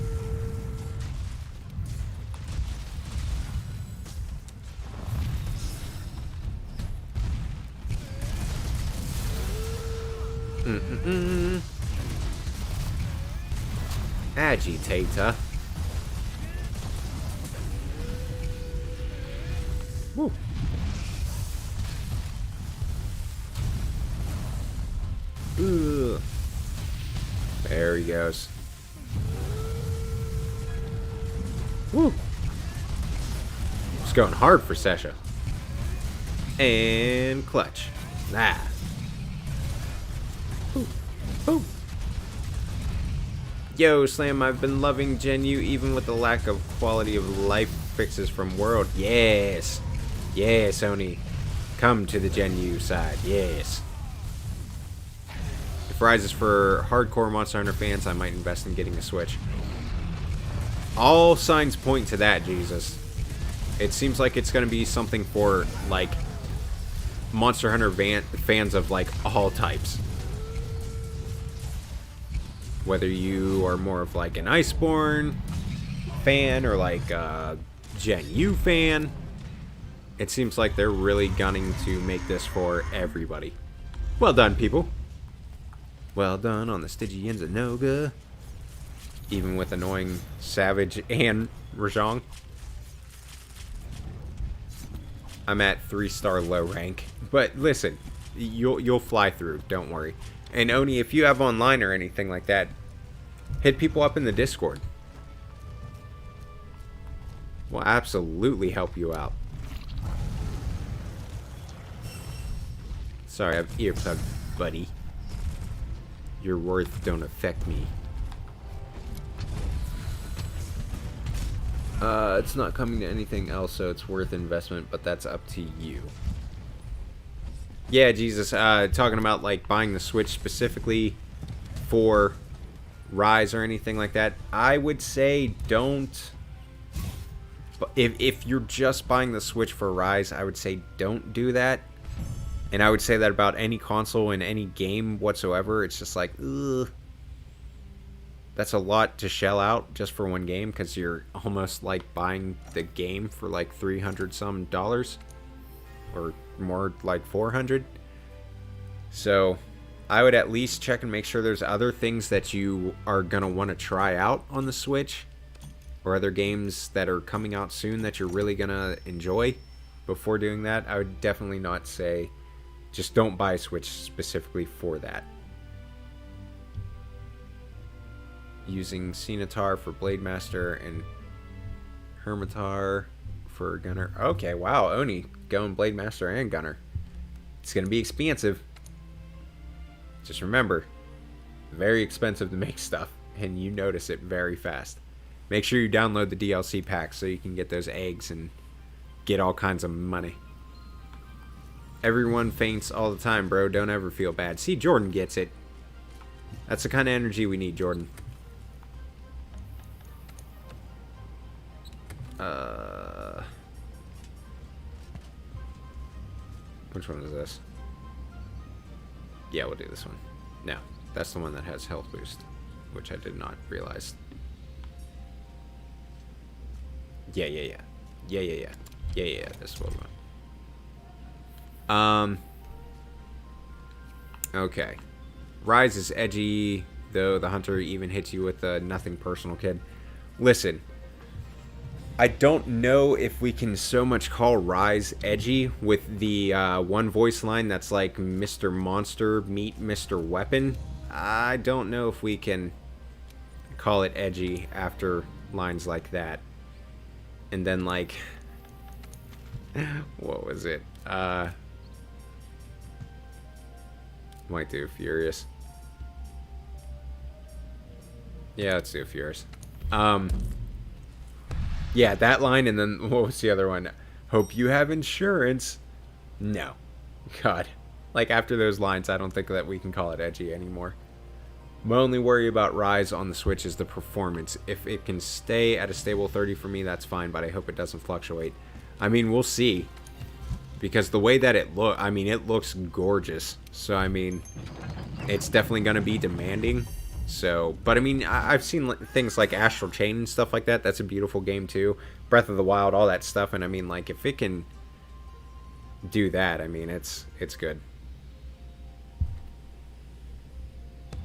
Agitator. Woo. Ugh. There he goes. Woo. Just going hard for Sesha. And clutch. Ah. Boom. Boom. Yo, Slam, I've been loving Gen U even with the lack of quality of life fixes from World. Yes. Yes, Oni. Come to the Gen U side. Yes. If Rise is for hardcore Monster Hunter fans, I might invest in getting a Switch. All signs point to that, Jesus. It seems like it's going to be something for, like, Monster Hunter fans of, like, all types. Whether you are more of, like, an Iceborne fan or, like, a Gen U fan, it seems like they're really gunning to make this for everybody. Well done, people. Well done on the Stygians of Noga. Even with annoying Savage and Rajong. I'm at 3-star low rank. But listen, you'll fly through, don't worry. And Oni, if you have online or anything like that, hit people up in the Discord. We'll absolutely help you out. Sorry, I have earplugs, buddy. Your worth don't affect me. It's not coming to anything else, so it's worth investment, but that's up to you. Yeah, Jesus, talking about, like, buying the Switch specifically for Rise or anything like that, I would say don't... If you're just buying the Switch for Rise, I would say don't do that. And I would say that about any console in any game whatsoever. It's just like, ugh. That's a lot to shell out just for one game, because you're almost like buying the game for like $300 some, or more, like 400. So I would at least check and make sure there's other things that you are gonna want to try out on the Switch, or other games that are coming out soon that you're really gonna enjoy before doing that. I would definitely not say just don't buy a Switch specifically for that. Using Cenatar for Blade Master and Hermitar for Gunner. Okay, wow, Oni going Blade Master and Gunner. It's going to be expensive. Just remember, very expensive to make stuff, and you notice it very fast. Make sure you download the DLC pack so you can get those eggs and get all kinds of money. Everyone faints all the time, bro. Don't ever feel bad. See, Jordan gets it. That's the kind of energy we need, Jordan. Which one is this? Yeah, we'll do this one. No, that's the one that has health boost, which I did not realize. Yeah. This is what we want. Okay. Rise is edgy, though the hunter even hits you with a nothing personal, kid. Listen, I don't know if we can so much call Rise edgy with the one voice line that's like Mr. Monster meet Mr. Weapon. I don't know if we can call it edgy after lines like that. And then, like, what was it? Might do Furious. Yeah, let's do Furious. Yeah, that line, and then what was the other one? Hope you have insurance. No. God. Like, after those lines, I don't think that we can call it edgy anymore. My only worry about Rise on the Switch is the performance. If it can stay at a stable 30 for me, that's fine, but I hope it doesn't fluctuate. I mean, we'll see. Because the way that it looks gorgeous. So, I mean, it's definitely going to be demanding. So, but I mean, I've seen things like Astral Chain and stuff like that. That's a beautiful game too. Breath of the Wild, all that stuff. And I mean, like, if it can do that, I mean, it's good.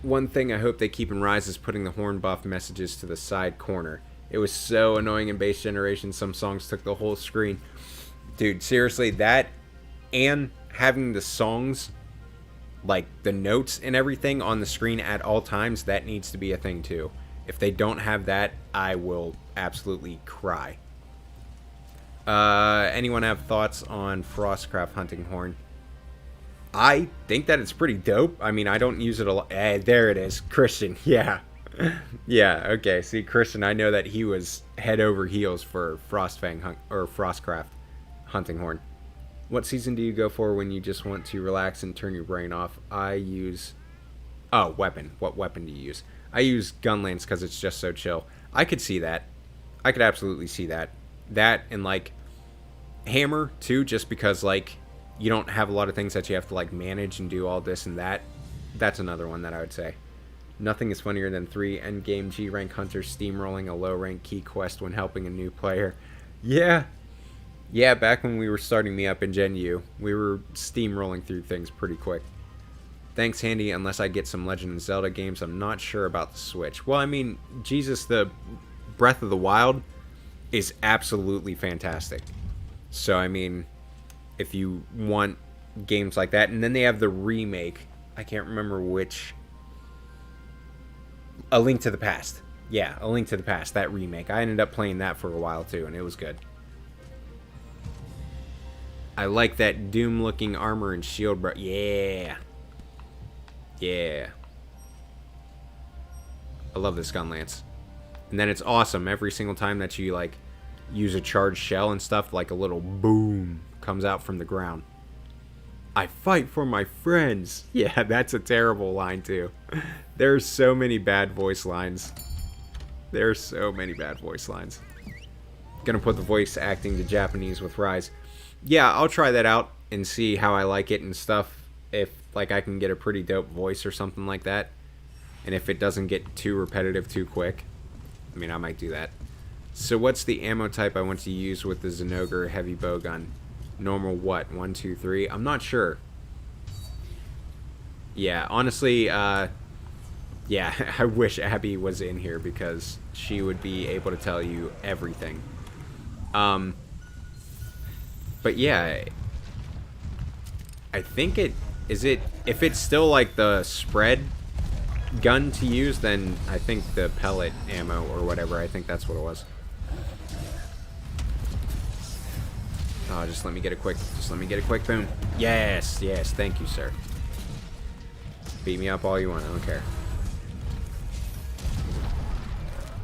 one thing I hope they keep in Rise is putting the horn buff messages to the side corner. It was so annoying in base generation. Some songs took the whole screen. Dude, seriously, that and having the songs, like the notes and everything on the screen at all times, that needs to be a thing too. If they don't have that, I will absolutely cry. Anyone have thoughts on Frostcraft hunting horn? I think that it's pretty dope. I mean, I don't use it a lot. There it is. Christian, yeah. Yeah, okay. See, Christian, I know that he was head over heels for Frostcraft hunting horn. What season do you go for when you just want to relax and turn your brain off? I use... Oh, weapon. What weapon do you use? I use Gunlance because it's just so chill. I could see that. I could absolutely see that. That and, like, Hammer, too, just because, like, you don't have a lot of things that you have to, like, manage and do all this and that. That's another one that I would say. Nothing is funnier than 3 endgame G-rank hunters steamrolling a low-rank key quest when helping a new player. Yeah. Yeah, back when we were starting me up in Gen U, we were steamrolling through things pretty quick. Thanks, Handy. Unless I get some Legend of Zelda games, I'm not sure about the Switch. Well, I mean, Jesus, the Breath of the Wild is absolutely fantastic. So, I mean, if you want games like that, and then they have the remake, I can't remember which... A Link to the Past. Yeah, A Link to the Past, that remake. I ended up playing that for a while, too, and it was good. I like that Doom-looking armor and shield, bro. Yeah. Yeah. I love this Gunlance. And then it's awesome. Every single time that you, like, use a charged shell and stuff, like a little boom comes out from the ground. I fight for my friends. Yeah, that's a terrible line, too. There's so many bad voice lines. There's so many bad voice lines. Gonna put the voice acting to Japanese with Rise. Yeah, I'll try that out and see how I like it and stuff. If, like, I can get a pretty dope voice or something like that. And if it doesn't get too repetitive too quick. I mean, I might do that. So what's the ammo type I want to use with the Zenogre heavy bow gun? Normal what? 1, 2, 3? I'm not sure. Yeah, honestly, yeah, I wish Abby was in here because she would be able to tell you everything. But yeah, I think if it's still like the spread gun to use, then I think the pellet ammo or whatever, I think that's what it was. Oh, just let me get a quick boom. Yes, yes, thank you, sir. Beat me up all you want, I don't care.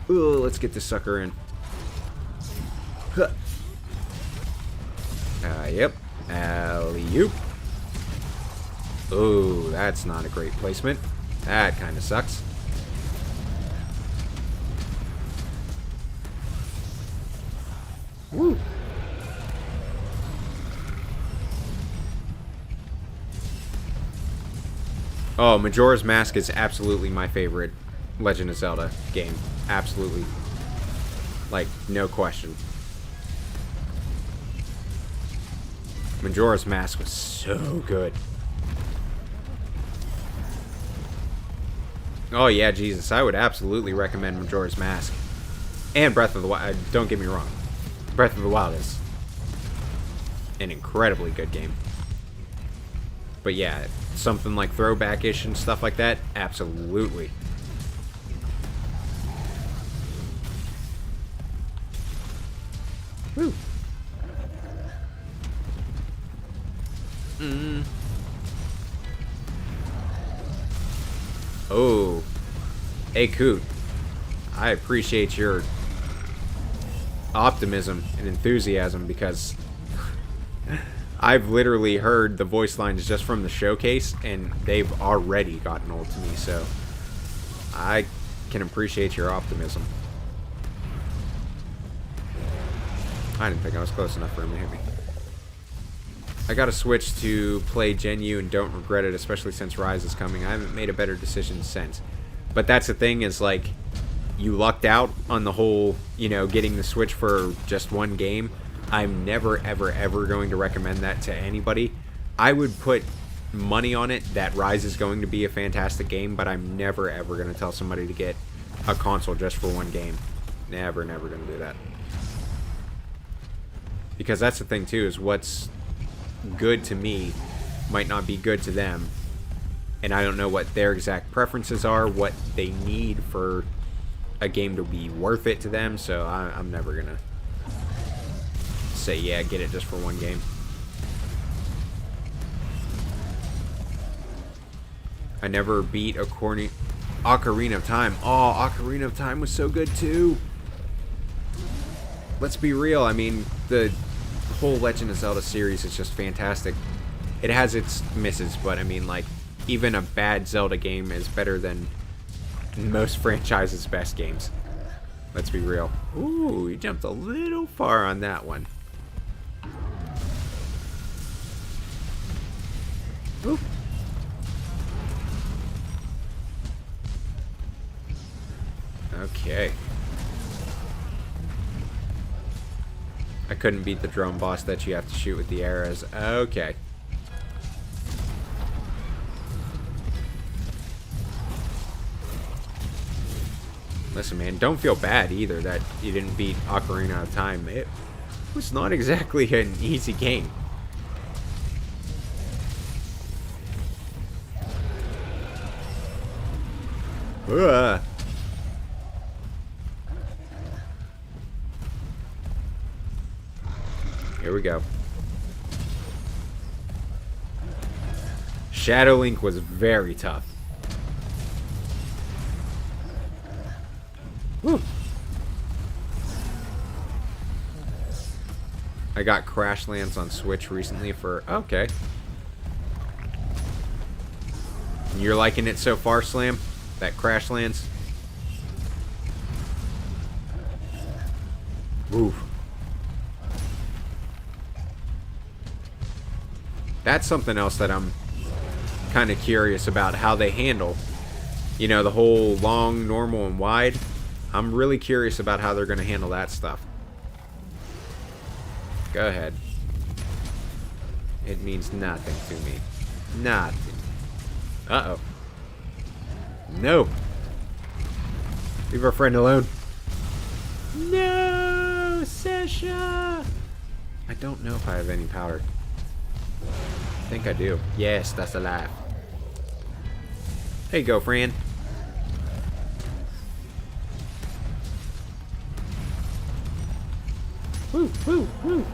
Ooh, let's get this sucker in. Huh. Yep. Alley-oop. Ooh, that's not a great placement. That kind of sucks. Woo. Oh, Majora's Mask is absolutely my favorite Legend of Zelda game. Absolutely. Like, no question. Majora's Mask was so good. Oh yeah, Jesus, I would absolutely recommend Majora's Mask. And Breath of the Wild. Don't get me wrong. Breath of the Wild is an incredibly good game. But yeah, something like throwback-ish and stuff like that, absolutely. Woo. Oh. Hey, Coot. I appreciate your optimism and enthusiasm because I've literally heard the voice lines just from the showcase and they've already gotten old to me, so I can appreciate your optimism. I didn't think I was close enough for him to hit me. I gotta switch to play Gen U and don't regret it, especially since Rise is coming. I haven't made a better decision since. But that's the thing is, like, you lucked out on the whole, you know, getting the Switch for just one game. I'm never, ever, ever going to recommend that to anybody. I would put money on it that Rise is going to be a fantastic game, but I'm never ever going to tell somebody to get a console just for one game. Never going to do that. Because that's the thing too, is what's good to me might not be good to them. And I don't know what their exact preferences are, what they need for a game to be worth it to them, so I'm never going to say, yeah, get it just for one game. I never beat Ocarina of Time. Oh, Ocarina of Time was so good too. Let's be real, I mean, the whole Legend of Zelda series is just fantastic. It has its misses, but I mean, like, even a bad Zelda game is better than most franchises' best games. Let's be real. Ooh, you jumped a little far on that one. Ooh. Okay. I couldn't beat the drone boss that you have to shoot with the arrows. Okay. Listen, man, don't feel bad either that you didn't beat Ocarina of Time. It was not exactly an easy game. Ugh. Here we go. Shadow Link was very tough. Woo. I got Crash Lands on Switch recently for... Okay. You're liking it so far, Slam? That Crash Lands? Oof. That's something else that I'm kind of curious about, how they handle, you know, the whole long, normal, and wide. I'm really curious about how they're going to handle that stuff. Go ahead. It means nothing to me. Nothing. Uh-oh. No. Leave our friend alone. No, Sasha! I don't know if I have any power. I think I do. Yes, that's alive. There you go, friend. Woo, woo, woo.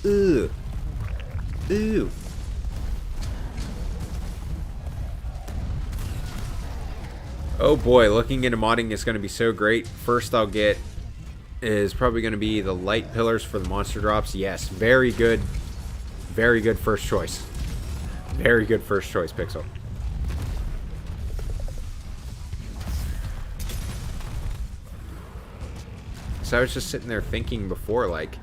Ooh. Ooh. Oh boy, looking into modding is going to be so great. First I'll get is probably going to be the light pillars for the monster drops. Yes, very good. Very good first choice. Very good first choice, Pixel. So I was just sitting there thinking before, like,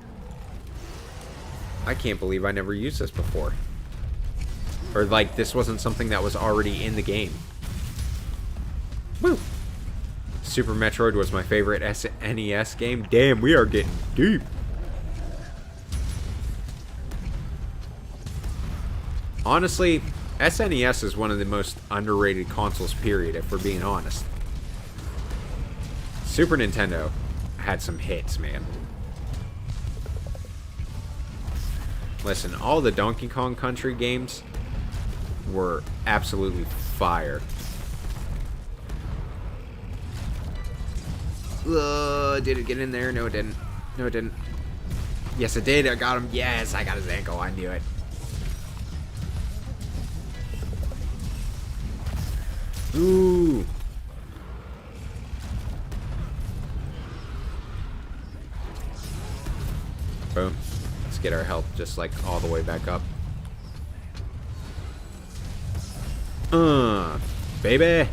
I can't believe I never used this before. Or, like, this wasn't something that was already in the game. Woo! Super Metroid was my favorite SNES game. Damn, we are getting deep. Honestly, SNES is one of the most underrated consoles, period, if we're being honest. Super Nintendo had some hits, man. Listen, all the Donkey Kong Country games were absolutely fire. Did it get in there? No, it didn't. No, it didn't. Yes, it did. I got him. Yes, I got his ankle. I knew it. Ooh. Boom. Let's get our health just like all the way back up. Baby.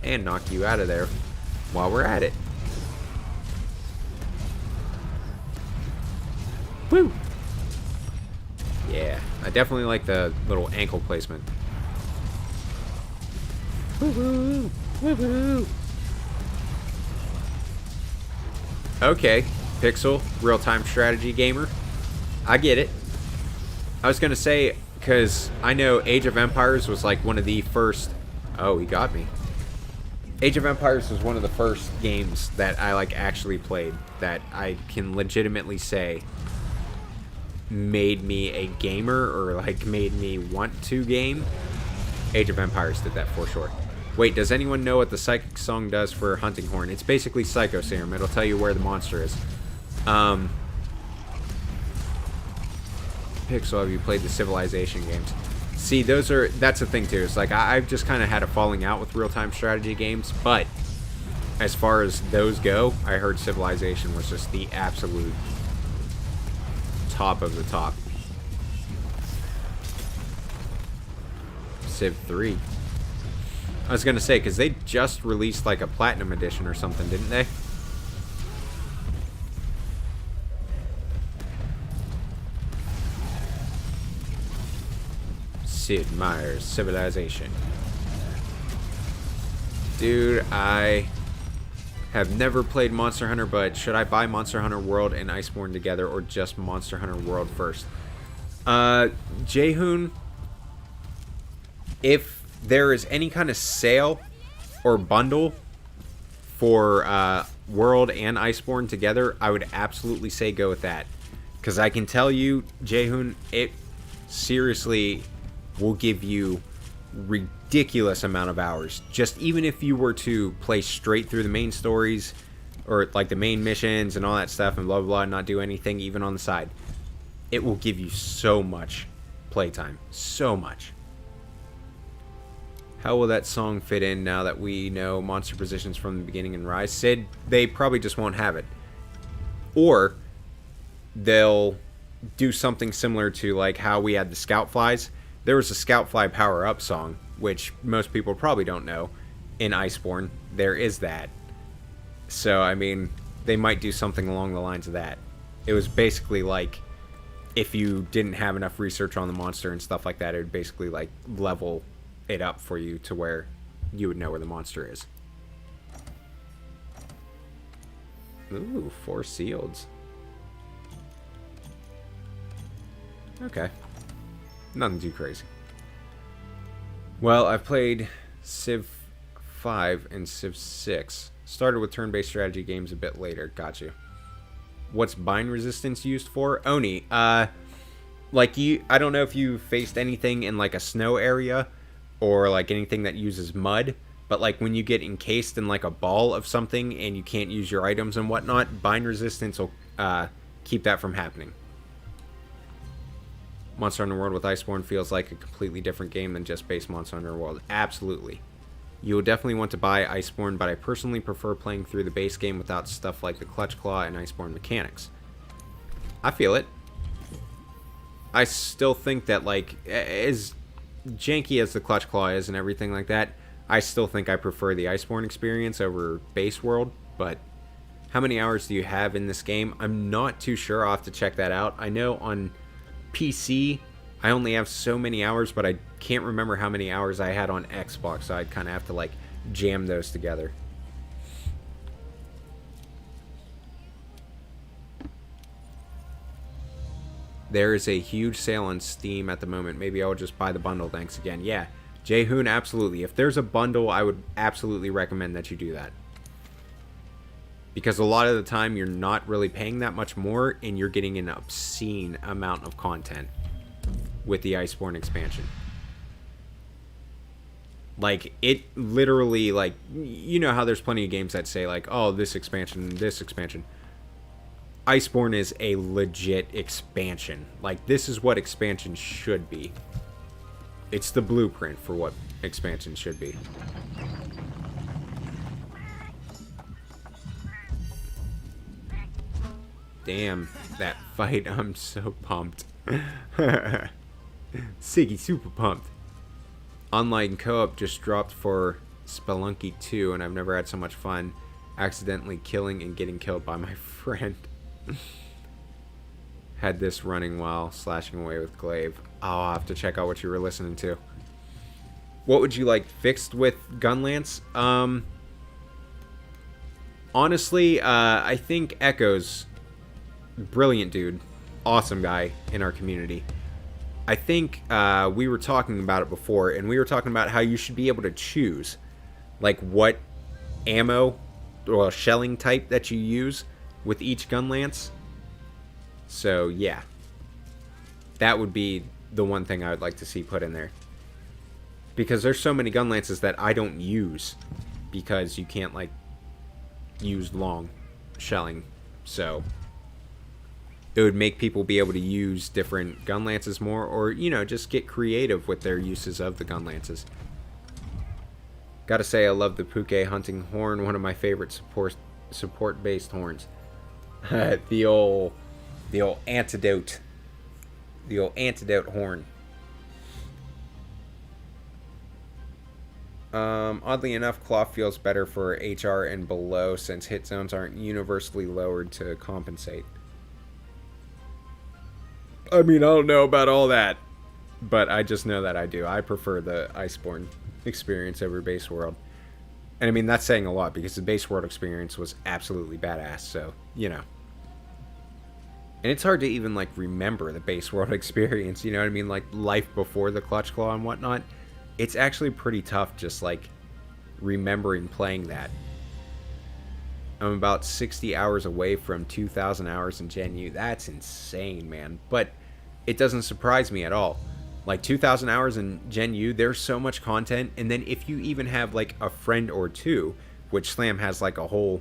And knock you out of there while we're at it. Woo! Yeah, I definitely like the little ankle placement. Woo-hoo! Woo-hoo! Okay, Pixel, real-time strategy gamer. I get it. I was going to say, because I know Age of Empires was like one of the first... Oh, he got me. Age of Empires was one of the first games that I like actually played that I can legitimately say made me a gamer or like made me want to game. Age of Empires did that for sure. Wait, does anyone know what the psychic song does for Hunting Horn? It's basically Psycho Serum. It'll tell you where the monster is. Pixel, have you played the Civilization games? See, that's the thing too. It's like I've just kind of had a falling out with real-time strategy games, but as far as those go, I heard Civilization was just the absolute top of the top. Civ 3. I was gonna say, because they just released like a Platinum Edition or something, didn't they? Sid Meier's Civilization. Dude, I have never played Monster Hunter, but should I buy Monster Hunter World and Iceborne together or just Monster Hunter World first? Jaehoon, if there is any kind of sale or bundle for World and Iceborne together, I would absolutely say go with that. Because I can tell you, Jaehoon, it seriously will give you ridiculous amount of hours. Just even if you were to play straight through the main stories or like the main missions and all that stuff and blah blah blah and not do anything even on the side, it will give you so much playtime. So much. How will that song fit in now that we know monster positions from the beginning in Rise? Sid, they probably just won't have it. Or they'll do something similar to like how we had the Scout Flies. There was a Scout Fly power-up song, which most people probably don't know. In Iceborne, there is that. So, I mean, they might do something along the lines of that. It was basically like, if you didn't have enough research on the monster and stuff like that, it would basically like level it up for you to where you would know where the monster is. Ooh, 4 sealeds. Okay. Nothing too crazy. Well, I've played Civ 5 and Civ 6. Started with turn-based strategy games a bit later. Got you. What's bind resistance used for? Oni. Like I don't know if you faced anything in like a snow area or like anything that uses mud, but like when you get encased in like a ball of something and you can't use your items and whatnot, bind resistance will keep that from happening. Monster Hunter World with Iceborne feels like a completely different game than just base Monster Hunter World. Absolutely. You will definitely want to buy Iceborne, but I personally prefer playing through the base game without stuff like the Clutch Claw and Iceborne mechanics. I feel it. I still think that, like, as janky as the Clutch Claw is and everything like that, I still think I prefer the Iceborne experience over base world, but how many hours do you have in this game? I'm not too sure. I'll have to check that out. I know on PC, I only have so many hours, but I can't remember how many hours I had on Xbox, so I'd kind of have to, like, jam those together. There is a huge sale on Steam at the moment. Maybe I'll just buy the bundle, thanks again. Yeah, Jaehoon, absolutely. If there's a bundle, I would absolutely recommend that you do that. Because a lot of the time, you're not really paying that much more, and you're getting an obscene amount of content with the Iceborne expansion. Like, it literally, like, you know how there's plenty of games that say, like, oh, this expansion, this expansion. Iceborne is a legit expansion. Like, this is what expansion should be. It's the blueprint for what expansion should be. Damn, that fight, I'm so pumped. Siggy, super pumped. Online co-op just dropped for Spelunky 2, and I've never had so much fun accidentally killing and getting killed by my friend. Had this running while slashing away with Glaive. Oh, I'll have to check out what you were listening to. What would you like fixed with Gunlance? Honestly, I think Echo's brilliant, dude. awesome guy in our community. I think we were talking about it before, and we were talking about how you should be able to choose, like, what ammo or shelling type that you use with each gun lance. So, yeah. That would be the one thing I would like to see put in there. Because there's so many gun lances that I don't use because you can't, like, use long shelling. So it would make people be able to use different gun lances more, or, you know, just get creative with their uses of the gun lances. Gotta say, I love the Puke hunting horn, one of my favorite support-based horns. the old antidote. The old antidote horn. Oddly enough, cloth feels better for HR and below since hit zones aren't universally lowered to compensate. I mean, I don't know about all that, but I just know that I do. I prefer the Iceborne experience over Base World. And I mean, that's saying a lot because the Base World experience was absolutely badass, so, you know. And it's hard to even, like, remember the Base World experience, you know what I mean? Like, life before the Clutch Claw and whatnot. It's actually pretty tough just, like, remembering playing that. I'm about 60 hours away from 2,000 hours in Gen U. That's insane, man. But it doesn't surprise me at all. Like, 2,000 hours in Gen U, there's so much content. And then if you even have, like, a friend or two, which Slam has, like, a whole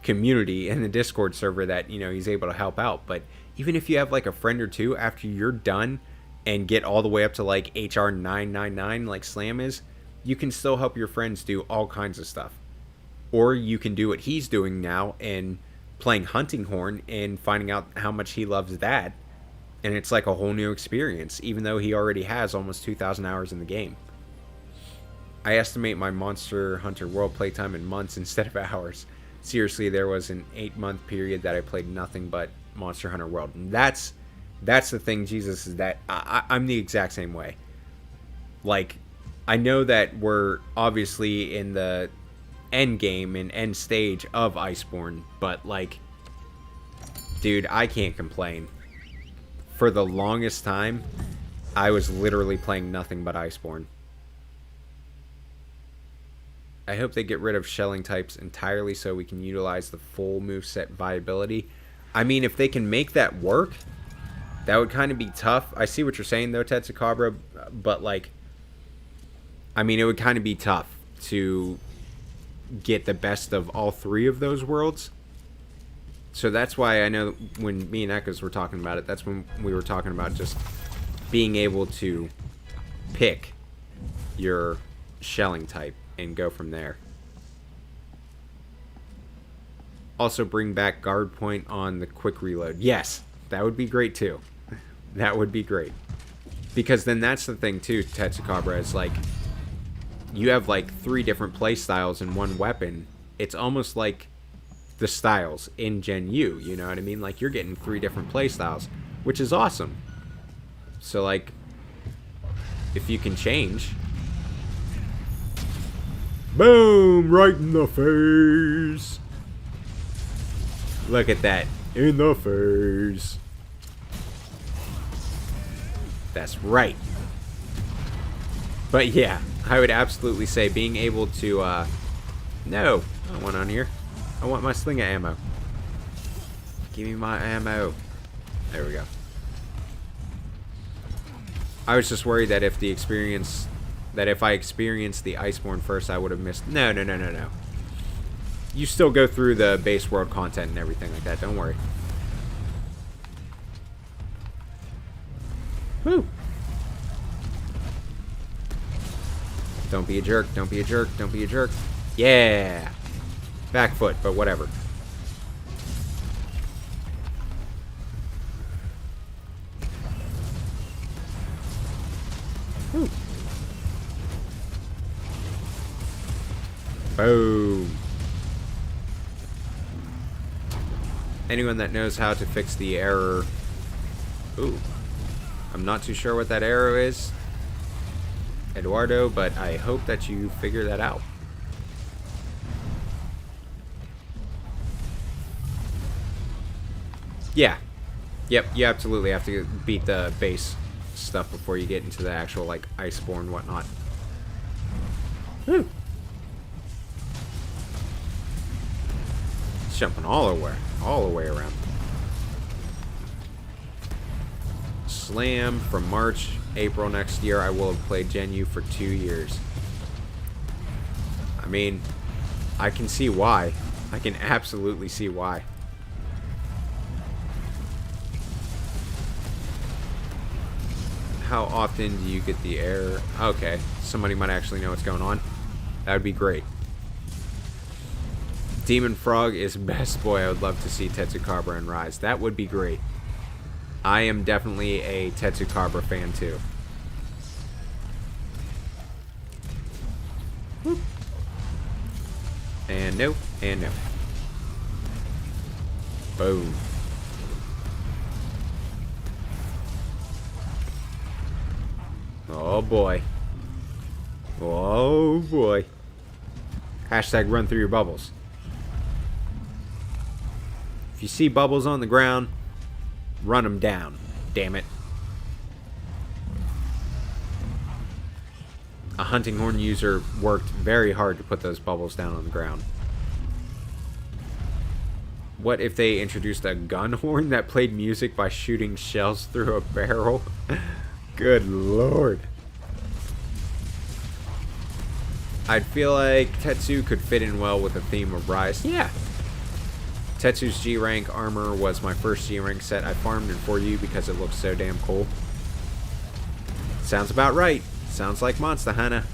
community in the Discord server that, you know, he's able to help out. But even if you have, like, a friend or two, after you're done and get all the way up to, like, HR 999, like Slam is, you can still help your friends do all kinds of stuff. Or you can do what he's doing now and playing Hunting Horn and finding out how much he loves that. And it's like a whole new experience, even though he already has almost 2,000 hours in the game. I estimate my Monster Hunter World playtime in months instead of hours. Seriously, there was an 8-month period that I played nothing but Monster Hunter World. And that's the thing, Jesus, is that I'm the exact same way. Like, I know that we're obviously in the end game and end stage of Iceborne, but, like, dude, I can't complain. For the longest time, I was literally playing nothing but Iceborne. I hope they get rid of shelling types entirely so we can utilize the full moveset viability. I mean, if they can make that work, that would kind of be tough. I see what you're saying, though, Tetsukabra, but, like, I mean, it would kind of be tough to get the best of all three of those worlds. So that's why I know when me and Echoes were talking about it, that's when we were talking about just being able to pick your shelling type and go from there. Also bring back guard point on the quick reload. Yes, that would be great too. That would be great. Because then that's the thing too, Tetsukabra, is like, you have like 3 different play styles in one weapon. It's almost like the styles in Gen U, you know what I mean? Like, you're getting 3 different play styles, which is awesome. So, like, if you can change. Boom! Right in the face! Look at that. In the face. That's right. But yeah, I would absolutely say being able to, no, I don't want on here. I want my slinger ammo. Give me my ammo. There we go. I was just worried that if I experienced the Iceborne first, I would have missed. No. You still go through the base world content and everything like that. Don't worry. Woo. Don't be a jerk. Don't be a jerk. Don't be a jerk. Yeah. Back foot, but whatever. Woo. Boom. Anyone that knows how to fix the error... Ooh. I'm not too sure what that arrow is, Eduardo, but I hope that you figure that out. Yeah. Yep, you absolutely have to beat the base stuff before you get into the actual, like, Iceborne whatnot. Whew. It's jumping all the way around. Slam from March, April next year. I will have played Gen U for 2 years. I mean, I can see why. I can absolutely see why. How often do you get the error? Okay, somebody might actually know what's going on. That would be great. Demon Frog is best. Boy, I would love to see Tetsukabra and Rise. That would be great. I am definitely a Tetsukabra fan too. Whoop. And no, and no. Boom. Oh boy. Oh boy. Hashtag run through your bubbles. If you see bubbles on the ground, run them down. Damn it. A hunting horn user worked very hard to put those bubbles down on the ground. What if they introduced a gun horn that played music by shooting shells through a barrel? Good lord. I'd feel like Tetsu could fit in well with the theme of Rise. Yeah. Tetsu's G-Rank armor was my first G-Rank set I farmed in 4U because it looks so damn cool. Sounds about right. Sounds like Monster Hunter.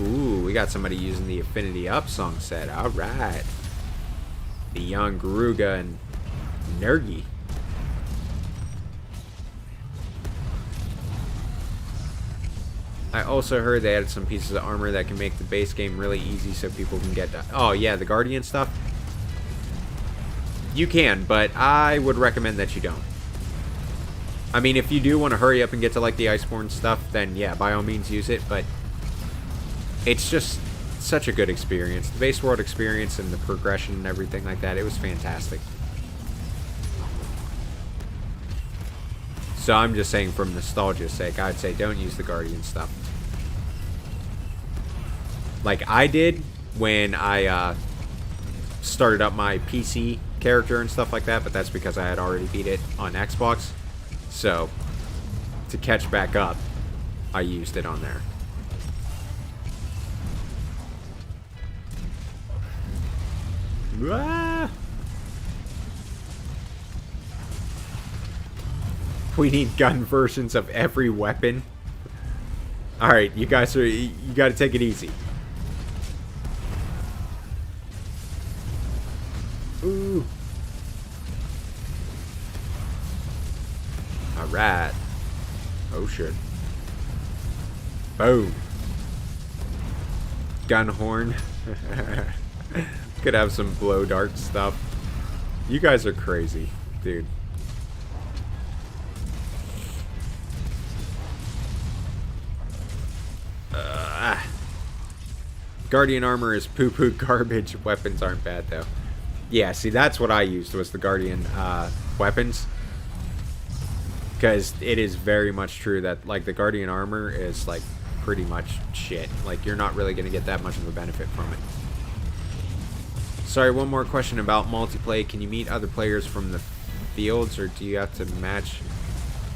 Ooh, we got somebody using the Affinity Up song set. Alright. The young Garuga and Nergi. I also heard they added some pieces of armor that can make the base game really easy so people can get... Oh, yeah, the Guardian stuff? You can, but I would recommend that you don't. I mean, if you do want to hurry up and get to, like, the Iceborne stuff, then, yeah, by all means use it, but it's just such a good experience. The base world experience and the progression and everything like that, it was fantastic. So I'm just saying, from nostalgia's sake, I'd say don't use the Guardian stuff. Like I did when I started up my PC character and stuff like that, but that's because I had already beat it on Xbox. So, to catch back up, I used it on there. Ah! We need gun versions of every weapon. Alright, you guys are... You gotta take it easy. Ooh. Alright. Oh shit. Boom. Gun horn. Could have some blow dart stuff. You guys are crazy, dude. Guardian armor is poo-poo garbage. Weapons aren't bad, though. Yeah, see, that's what I used, was the Guardian weapons. Because it is very much true that, like, the Guardian armor is, like, pretty much shit. Like, you're not really going to get that much of a benefit from it. Sorry, one more question about multiplayer. Can you meet other players from the fields, or do you have to match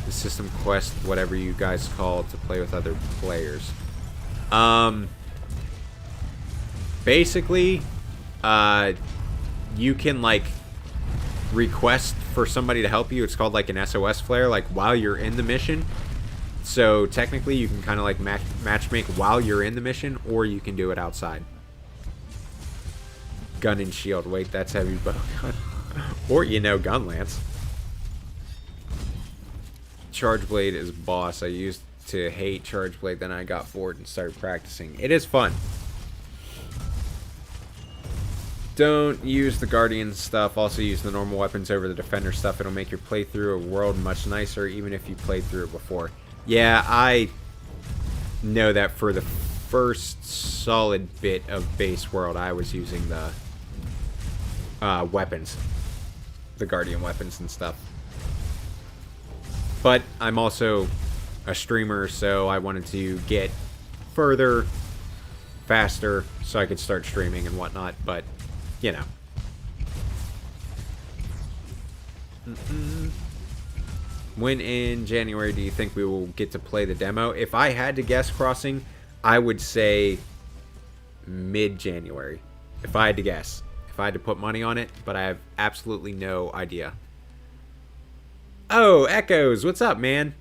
the system quest, whatever you guys call it, to play with other players? Basically, you can, like, request for somebody to help you. It's called, like, an SOS flare, like, while you're in the mission. So, technically, you can kind of, like, matchmake while you're in the mission, or you can do it outside. Gun and shield. Wait, that's heavy bow gun. Or, you know, gun lance. Charge blade is boss. I used to hate charge blade, then I got bored and started practicing. It is fun. Don't use the Guardian stuff. Also use the normal weapons over the Defender stuff. It'll make your playthrough a world much nicer, even if you played through it before. Yeah, I know that for the first solid bit of base world, I was using weapons. The Guardian weapons and stuff. But I'm also a streamer, so I wanted to get further, faster, so I could start streaming and whatnot, but, you know. When in January do you think we will get to play the demo? If I had to guess, Crossing, I would say mid-January. If I had to guess. If I had to put money on it, but I have absolutely no idea. Oh, Echoes, what's up, man?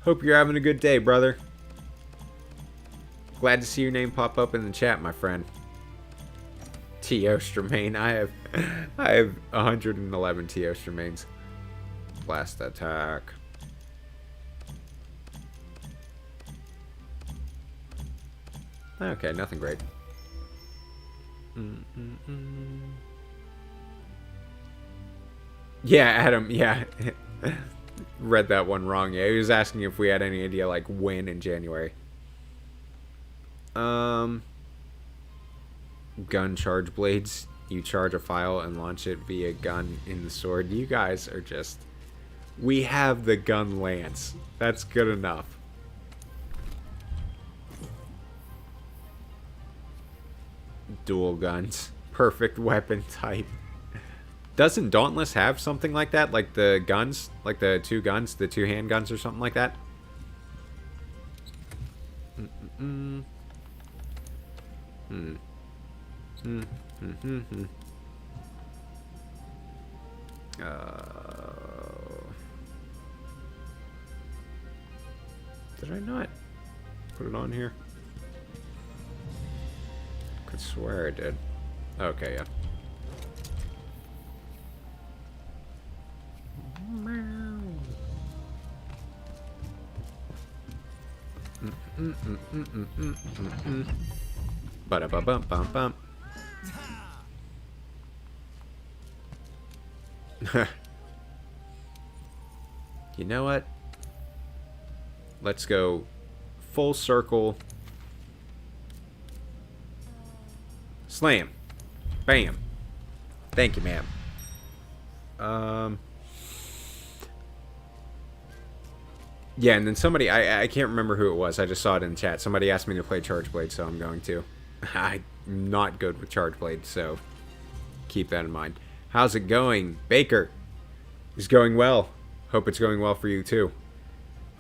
Hope you're having a good day, brother. Glad to see your name pop up in the chat, my friend. Teostramain. I have 111 Teostramains. Blast attack. Okay, nothing great. Yeah, Adam, yeah. Read that one wrong. Yeah, he was asking if we had any idea, like, when in January. Gun charge blades. You charge a file and launch it via gun in the sword. You guys are just... We have the gun lance. That's good enough. Dual guns. Perfect weapon type. Doesn't Dauntless have something like that? Like the guns? Like the two guns? The two handguns or something like that? Did I not put it on here? I could swear I did. Okay, yeah. Ba-da-ba-bum-bum-bum. You know what? Let's go full circle. Slam. Bam. Thank you, ma'am. Yeah, and then somebody, I can't remember who it was. I just saw it in the chat. Somebody asked me to play Charge Blade, so I'm going to. I'm not good with Charge Blade, so keep that in mind. How's it going? Baker. It's going well. Hope it's going well for you, too.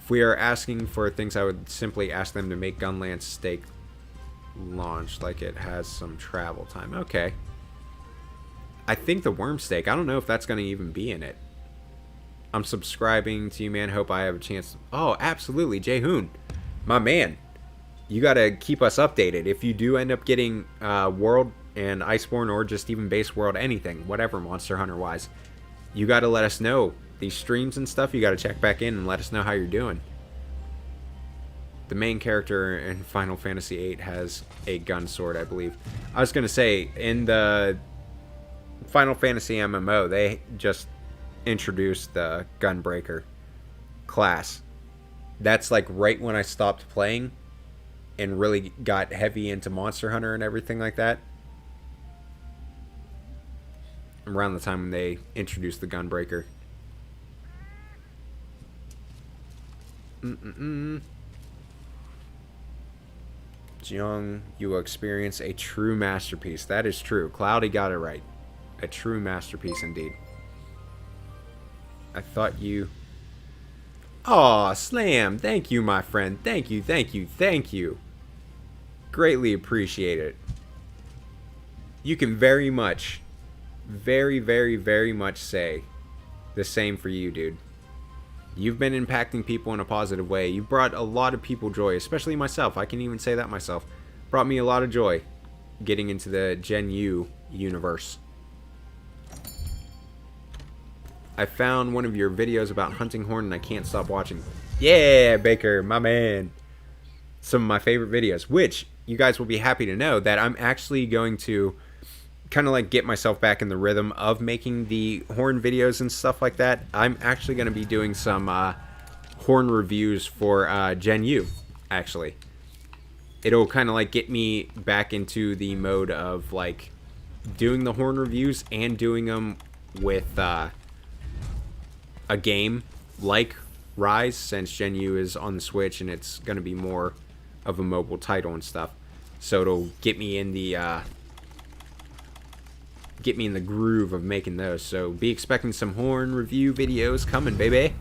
If we are asking for things, I would simply ask them to make Gunlance Stake launch like it has some travel time. Okay. I think the Worm Stake, I don't know if that's going to even be in it. I'm subscribing to you, man. Hope I have a chance. Oh, absolutely. Jay Hoon, my man. You got to keep us updated. If you do end up getting World and Iceborne or just even Base World, anything, whatever, Monster Hunter-wise, you got to let us know. These streams and stuff, you got to check back in and let us know how you're doing. The main character in Final Fantasy VIII has a gun sword, I believe. I was going to say, in the Final Fantasy MMO, they just introduced the Gunbreaker class. That's like right when I stopped playing and really got heavy into Monster Hunter and everything like that. Around the time when they introduced the Gunbreaker. Jiang, you will experience a true masterpiece. That is true. Cloudy got it right. A true masterpiece indeed. I thought you... Aw, Slam. Thank you, my friend. Thank you, thank you, thank you. Greatly appreciate it. You can very much, very, very, very much say the same for you, dude. You've been impacting people in a positive way. You've brought a lot of people joy, especially myself. I can even say that myself. Brought me a lot of joy getting into the Gen U universe. I found one of your videos about hunting horn and I can't stop watching. Yeah, Baker, my man. Some of my favorite videos, which you guys will be happy to know that I'm actually going to kind of like get myself back in the rhythm of making the horn videos and stuff like that. I'm actually going to be doing some horn reviews for Gen U, actually. It'll kind of like get me back into the mode of like doing the horn reviews and doing them with a game like Rise, since Gen U is on the Switch and it's going to be more of a mobile title and stuff. So it'll get me in the groove of making those. So be expecting some horn review videos coming, baby.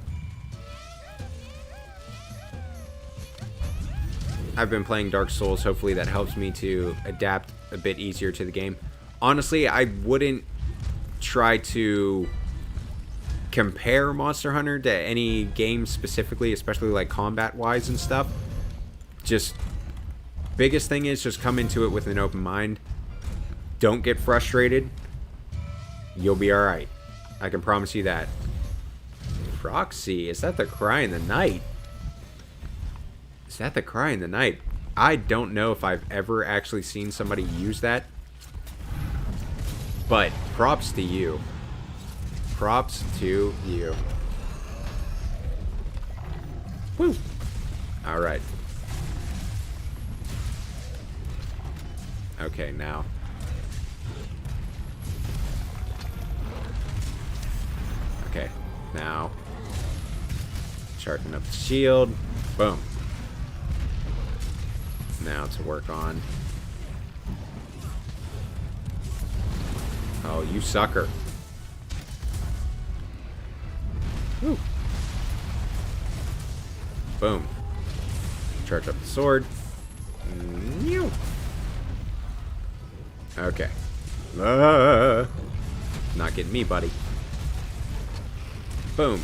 I've been playing Dark Souls. Hopefully that helps me to adapt a bit easier to the game. Honestly, I wouldn't try to compare Monster Hunter to any game specifically, especially like combat-wise and stuff. Just, biggest thing is just come into it with an open mind. Don't get frustrated. You'll be alright. I can promise you that. Proxy, is that the Cry in the Night? Is that the Cry in the Night? I don't know if I've ever actually seen somebody use that. But props to you. Props to you. Woo! Alright. Okay, now. Okay, now. Charging up the shield. Boom. Now to work on. Oh, you sucker. Woo. Boom. Charge up the sword. Okay. Not getting me, buddy. Boom.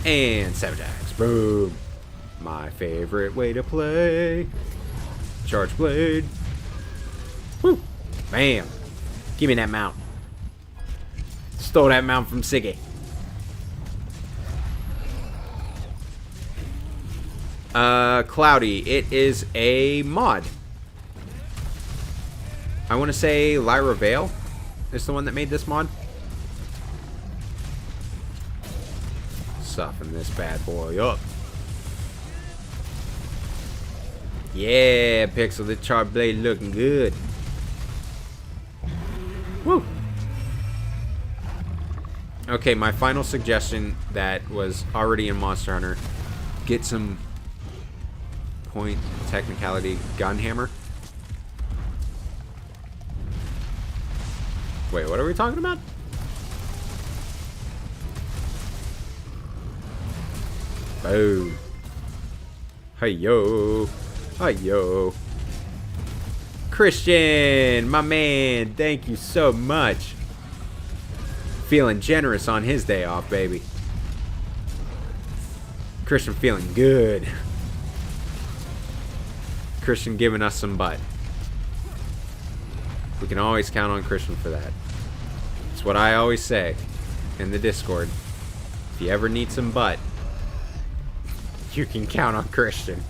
And 7 attacks. Boom. My favorite way to play. Charge blade. Woo. Bam. Give me that mount. Stole that mount from Siggy. Cloudy. It is a mod. I want to say Lyra Vale is the one that made this mod. Soften this bad boy up. Yeah, Pixel, the Charge Blade looking good. Woo! Okay, my final suggestion that was already in Monster Hunter. Get some point technicality gunhammer. Wait, what are we talking about? Boom. Hey-yo. Hey-yo. Christian, my man, thank you so much. Feeling generous on his day off, baby. Christian feeling good. Christian giving us some butt. We can always count on Christian for that. It's what I always say in the Discord. If you ever need some butt, you can count on Christian.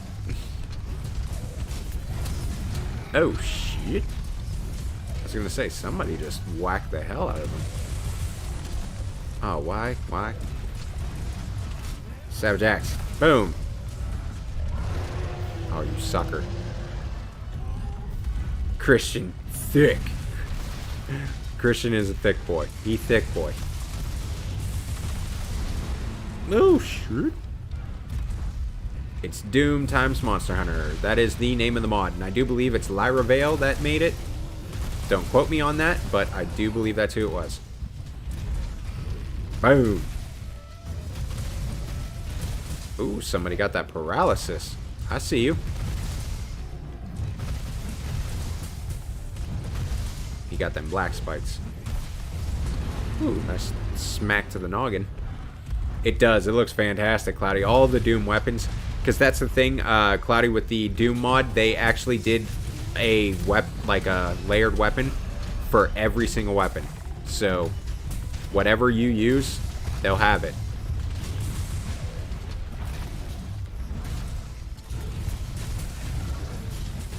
Oh, shit. I was gonna say, somebody just whacked the hell out of him. Oh, why? Why? Savage Axe. Boom. Oh, you sucker. Christian, thick. Christian is a thick boy. He thick boy. Oh, shit. It's Doom times Monster Hunter. That is the name of the mod. And I do believe it's Lyra Vale that made it. Don't quote me on that, but I do believe that's who it was. Boom. Ooh, somebody got that paralysis. I see you. He got them black spikes. Ooh, nice smack to the noggin. It does. It looks fantastic, Cloudy. All the Doom weapons. Because that's the thing, Cloudy, with the Doom mod, they actually did a layered weapon for every single weapon. So, whatever you use, they'll have it.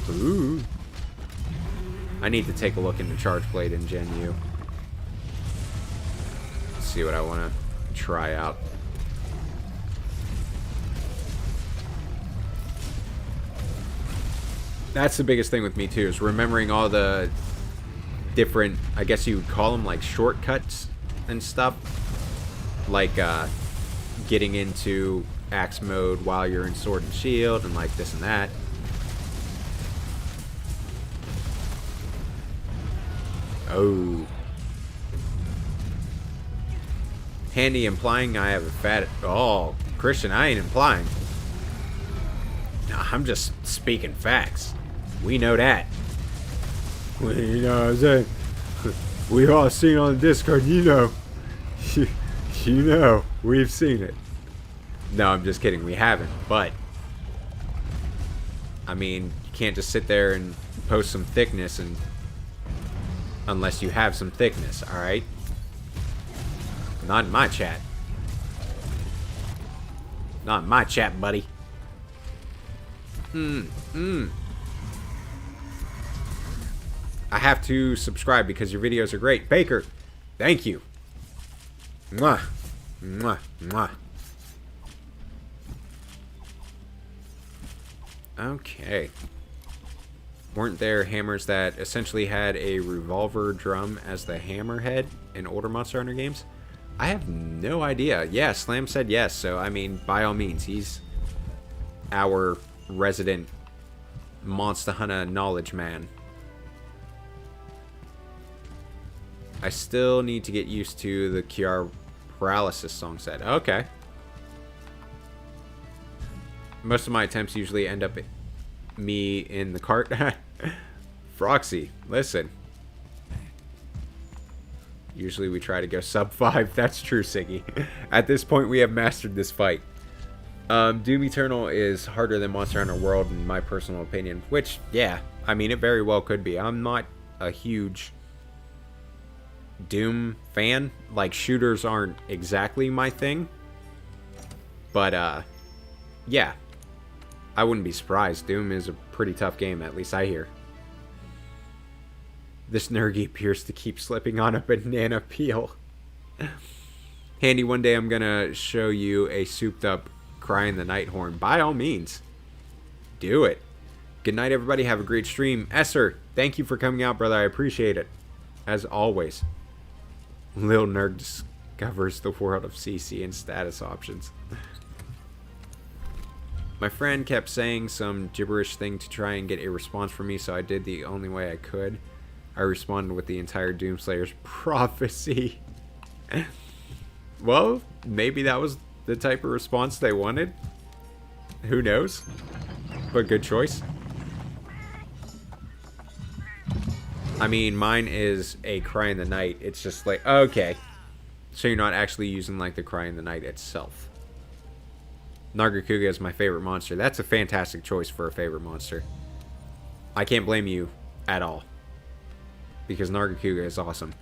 Ooh. I need to take a look into Charge Blade in Gen U. See what I want to try out. That's the biggest thing with me too, is remembering all the different, I guess you would call them like shortcuts and stuff. Like getting into axe mode while you're in sword and shield and like this and that. Oh. Handy implying I have a fat... Oh, Christian, I ain't implying. No, I'm just speaking facts. We know that. Well, you know what I'm saying? We've all seen on the Discord, you know. You know, we've seen it. No, I'm just kidding. We haven't, but... I mean, you can't just sit there and post some thickness and... Unless you have some thickness, alright? Not in my chat. Not in my chat, buddy. I have to subscribe because your videos are great. Baker, thank you. Mwah. Mwah. Mwah. Okay. Weren't there hammers that essentially had a revolver drum as the hammerhead in older Monster Hunter games? I have no idea. Yeah, Slam said yes, so I mean, by all means, he's our resident Monster Hunter knowledge man. I still need to get used to the Kiara Paralysis song set. Okay. Most of my attempts usually end up me in the cart. Froxy, listen. Usually we try to go sub 5. That's true, Siggy. At this point, we have mastered this fight. Doom Eternal is harder than Monster Hunter World, in my personal opinion. Which, yeah, I mean, it very well could be. I'm not a huge Doom fan. Like, shooters aren't exactly my thing. But, yeah. I wouldn't be surprised. Doom is a pretty tough game, at least I hear. This Nergy appears to keep slipping on a banana peel. Handy, one day I'm gonna show you a souped up Cry in the Night horn. By all means. Do it. Good night, everybody. Have a great stream. Esser, thank you for coming out, brother. I appreciate it. As always. Lil Nerd discovers the world of CC and status options. My friend kept saying some gibberish thing to try and get a response from me, so I did the only way I could. I responded with the entire Doomslayer's prophecy. Well, maybe that was the type of response they wanted. Who knows? But good choice. I mean, mine is a Cry in the Night. It's just like, okay. So you're not actually using like the Cry in the Night itself. Nargacuga is my favorite monster. That's a fantastic choice for a favorite monster. I can't blame you at all. Because Nargacuga is awesome.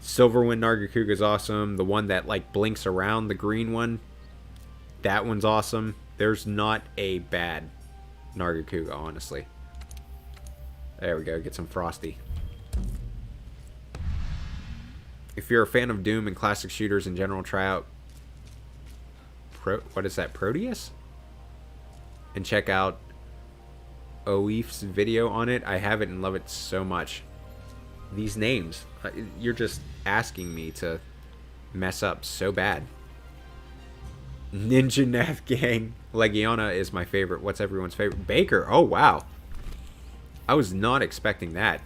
Silverwind Nargacuga is awesome. The one that like blinks around, the green one. That one's awesome. There's not a bad Nargacuga, honestly. There we go. Get some Frosty. If you're a fan of Doom and classic shooters in general, try out... what is that? Proteus? And check out Oif's video on it. I have it and love it so much. These names. You're just asking me to mess up so bad. Ninja Nav Gang. Legiona is my favorite. What's everyone's favorite? Baker. Oh, wow. I was not expecting that.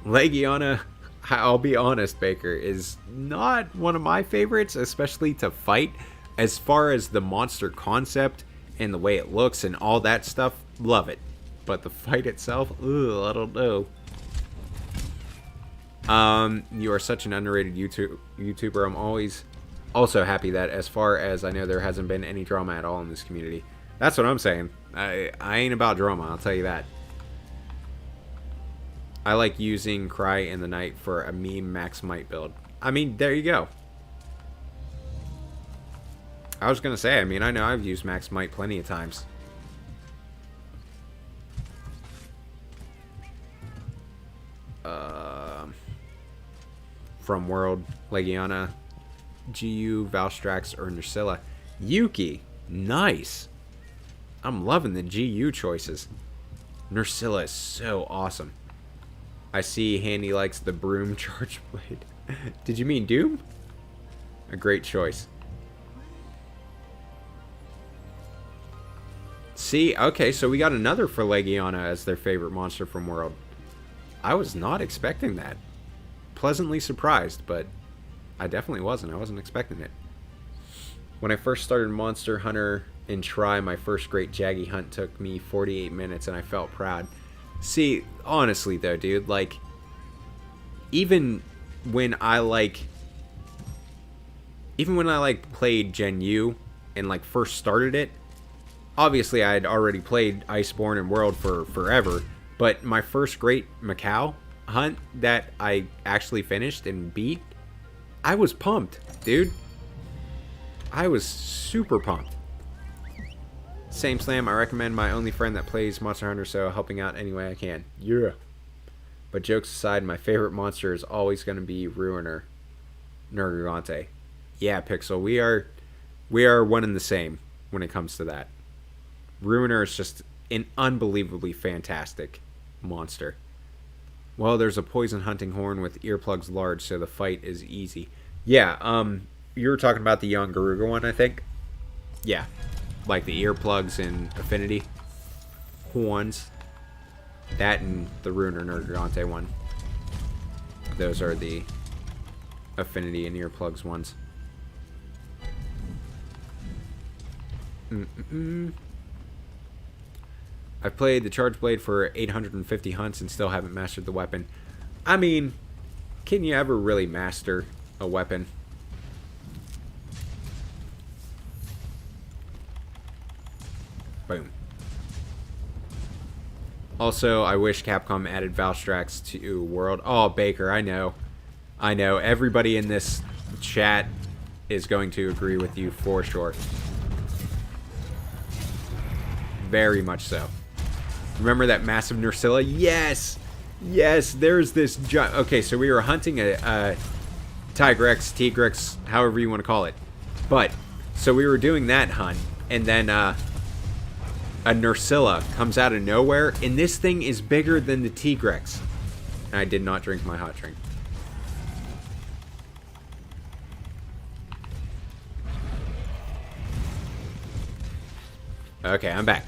Legiona, I'll be honest, Baker, is not one of my favorites, especially to fight. As far as the monster concept and the way it looks and all that stuff, love it. But the fight itself, ugh, I don't know. You are such an underrated YouTuber. I'm always also happy that, as far as I know, there hasn't been any drama at all in this community. That's what I'm saying. I ain't about drama, I'll tell you that. I like using Cry in the Night for a meme Max Might build. I mean, there you go. I was going to say, I mean, I know I've used Max Might plenty of times. From World, Legiana, GU, Valstrax, or Nursilla. Yuki, nice. I'm loving the GU choices. Nursilla is so awesome. I see Handy likes the broom charge blade. Did you mean Doom? A great choice. See, okay, so we got another for Legiana as their favorite monster from World. I was not expecting that. Pleasantly surprised, but I definitely wasn't. I wasn't expecting it. When I first started Monster Hunter in Try, my first great Jaggy hunt took me 48 minutes, and I felt proud. See, honestly though, dude, like, even when I played Gen U and like first started it, obviously I had already played Iceborne and World for forever, but my first great Macau hunt that I actually finished and beat, I was pumped, dude. I was super pumped. Same Slam, I recommend my only friend that plays Monster Hunter, so helping out any way I can. Yeah. But jokes aside, my favorite monster is always going to be Ruiner Nergigante. Yeah, Pixel, we are one and the same when it comes to that. Ruiner is just an unbelievably fantastic monster. Well, there's a poison hunting horn with earplugs large, so the fight is easy. Yeah, you were talking about the young Garuga one, I think? Yeah. Like the earplugs in Affinity horns. That and the Ruiner Nergigante one. Those are the Affinity and earplugs ones. I've played the Charge Blade for 850 hunts and still haven't mastered the weapon. I mean, can you ever really master a weapon? Boom. Also, I wish Capcom added Valstrax to World. Oh, Baker, I know. I know. Everybody in this chat is going to agree with you for sure. Very much so. Remember that massive Nursilla? Yes! Yes, there's this giant... Okay, so we were hunting a Tigrex, however you want to call it. But, so we were doing that hunt, and then a Nursilla comes out of nowhere, and this thing is bigger than the Tigrex. And I did not drink my hot drink. Okay, I'm back.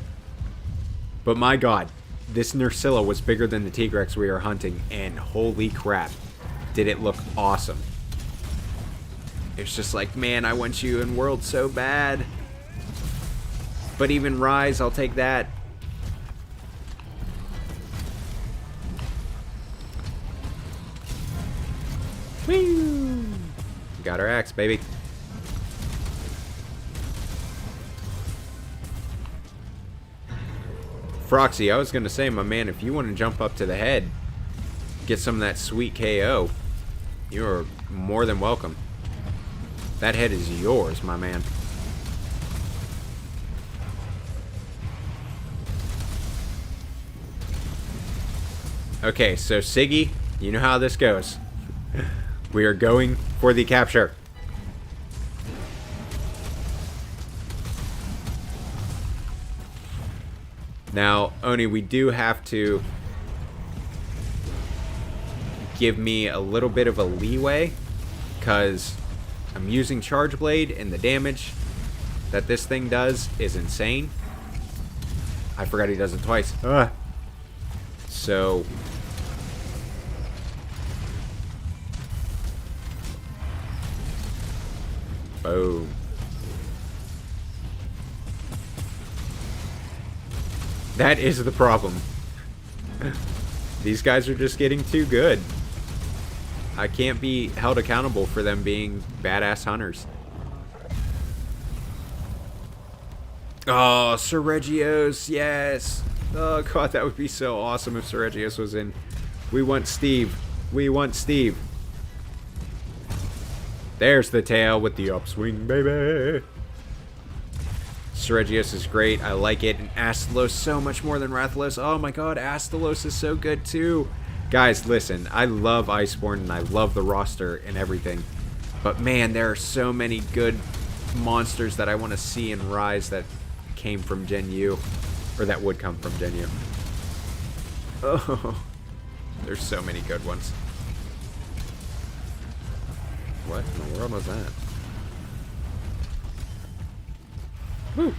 But my god, this Nursilla was bigger than the Tigrex we were hunting, and holy crap, did it look awesome. It's just like, man, I want you in World so bad. But even Rise, I'll take that. Woo! Got our axe, baby. Froxy, I was going to say, my man, if you want to jump up to the head, get some of that sweet KO, you're more than welcome. That head is yours, my man. Okay, so Siggy, you know how this goes. We are going for the capture. Now, Oni, we do have to give me a little bit of a leeway, because I'm using Charge Blade, and the damage that this thing does is insane. I forgot he does it twice. So... boom. That is the problem. These guys are just getting too good. I can't be held accountable for them being badass hunters. Oh, Sir Regios, yes. Oh god, that would be so awesome if Sir Regios was in. We want Steve. We want Steve. There's the tail with the upswing, baby. Sir Regios is great. I like it. And Astalos so much more than Rathalos. Oh my god, Astalos is so good too. Guys, listen. I love Iceborne and I love the roster and everything. But man, there are so many good monsters that I want to see in Rise that came from Gen U. Or that would come from Gen U. Oh. There's so many good ones. What in the world was that? Woo!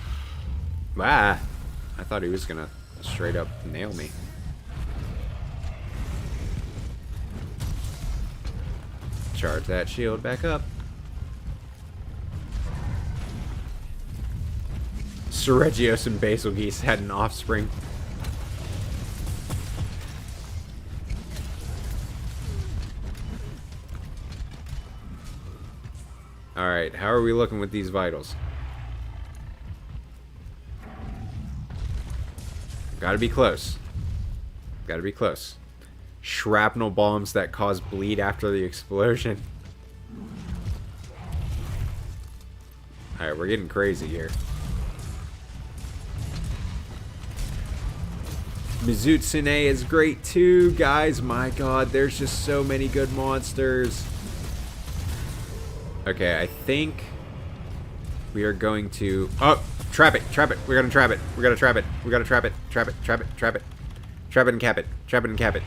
Ah! I thought he was gonna straight up nail me. Charge that shield back up. Seregios and Basil Geese had an offspring. Alright, how are we looking with these vitals? Gotta be close. Gotta be close. Shrapnel bombs that cause bleed after the explosion. Alright, we're getting crazy here. Mizutsune is great too, guys. My god, there's just so many good monsters. Okay, I think we are going to... Oh! Trap it! Trap it! We're gonna trap it! We're gonna trap it! We gotta trap it! Trap it! Trap it! Trap it! Trap it and cap it! Trap it and cap it!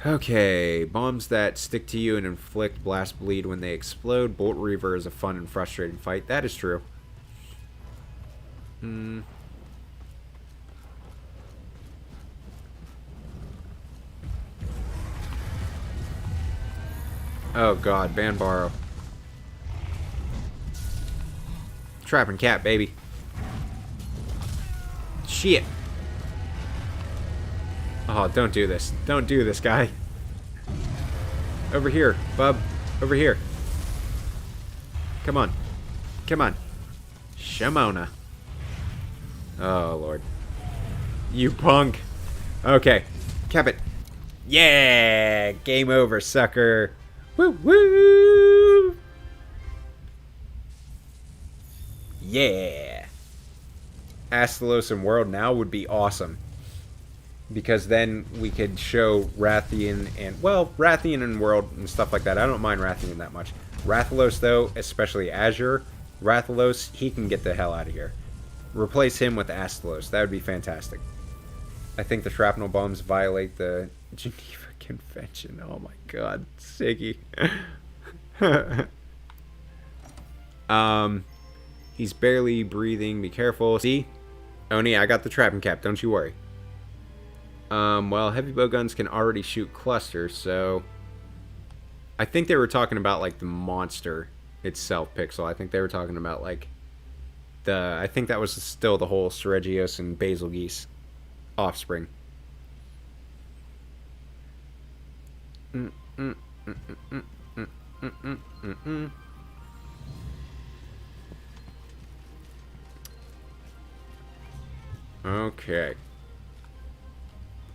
Okay, bombs that stick to you and inflict blast bleed when they explode. Bolt Reaver is a fun and frustrating fight. That is true. Oh god, ban borrow. Trap and cap, baby. Shit. Oh, don't do this. Don't do this, guy. Over here, bub. Over here. Come on. Come on. Shamona. Oh, Lord. You punk. Okay. Cap it. Yeah! Game over, sucker. Woo woo! Yeah! Astalos and World now would be awesome. Because then we could show Rathian and... Well, Rathian and World and stuff like that. I don't mind Rathian that much. Rathalos, though, especially Azure, Rathalos, he can get the hell out of here. Replace him with Astalos. That would be fantastic. I think the shrapnel bombs violate the Geneva Convention. Oh my god. Siggy. He's barely breathing. Be careful. See? Oni, I got the trapping cap. Don't you worry. Well, heavy bow guns can already shoot clusters, so... I think they were talking about, like, the monster itself, Pixel. I think they were talking about, like, the... I think that was still the whole Seregios and Basil Geese offspring. Okay.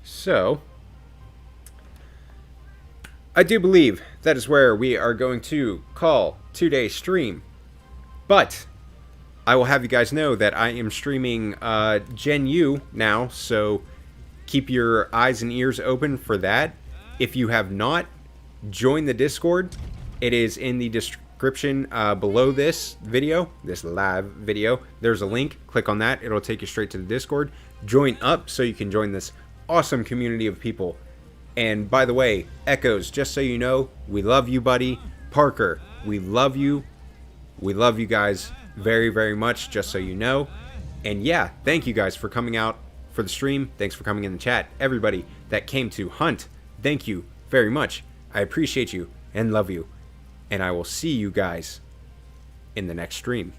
So, I do believe that is where we are going to call today's stream. But I will have you guys know that I am streaming Gen U now, so keep your eyes and ears open for that. If you have not, join the Discord. It is in the description below this video, this live video. There's a link. Click on that. It'll take you straight to the Discord. Join up so you can join this awesome community of people. And by the way, Echoes, just so you know, we love you, buddy. Parker, we love you. We love you guys very, very much, just so you know. And yeah, thank you guys for coming out for the stream. Thanks for coming in the chat. Everybody that came to hunt, thank you very much. I appreciate you and love you. And I will see you guys in the next stream.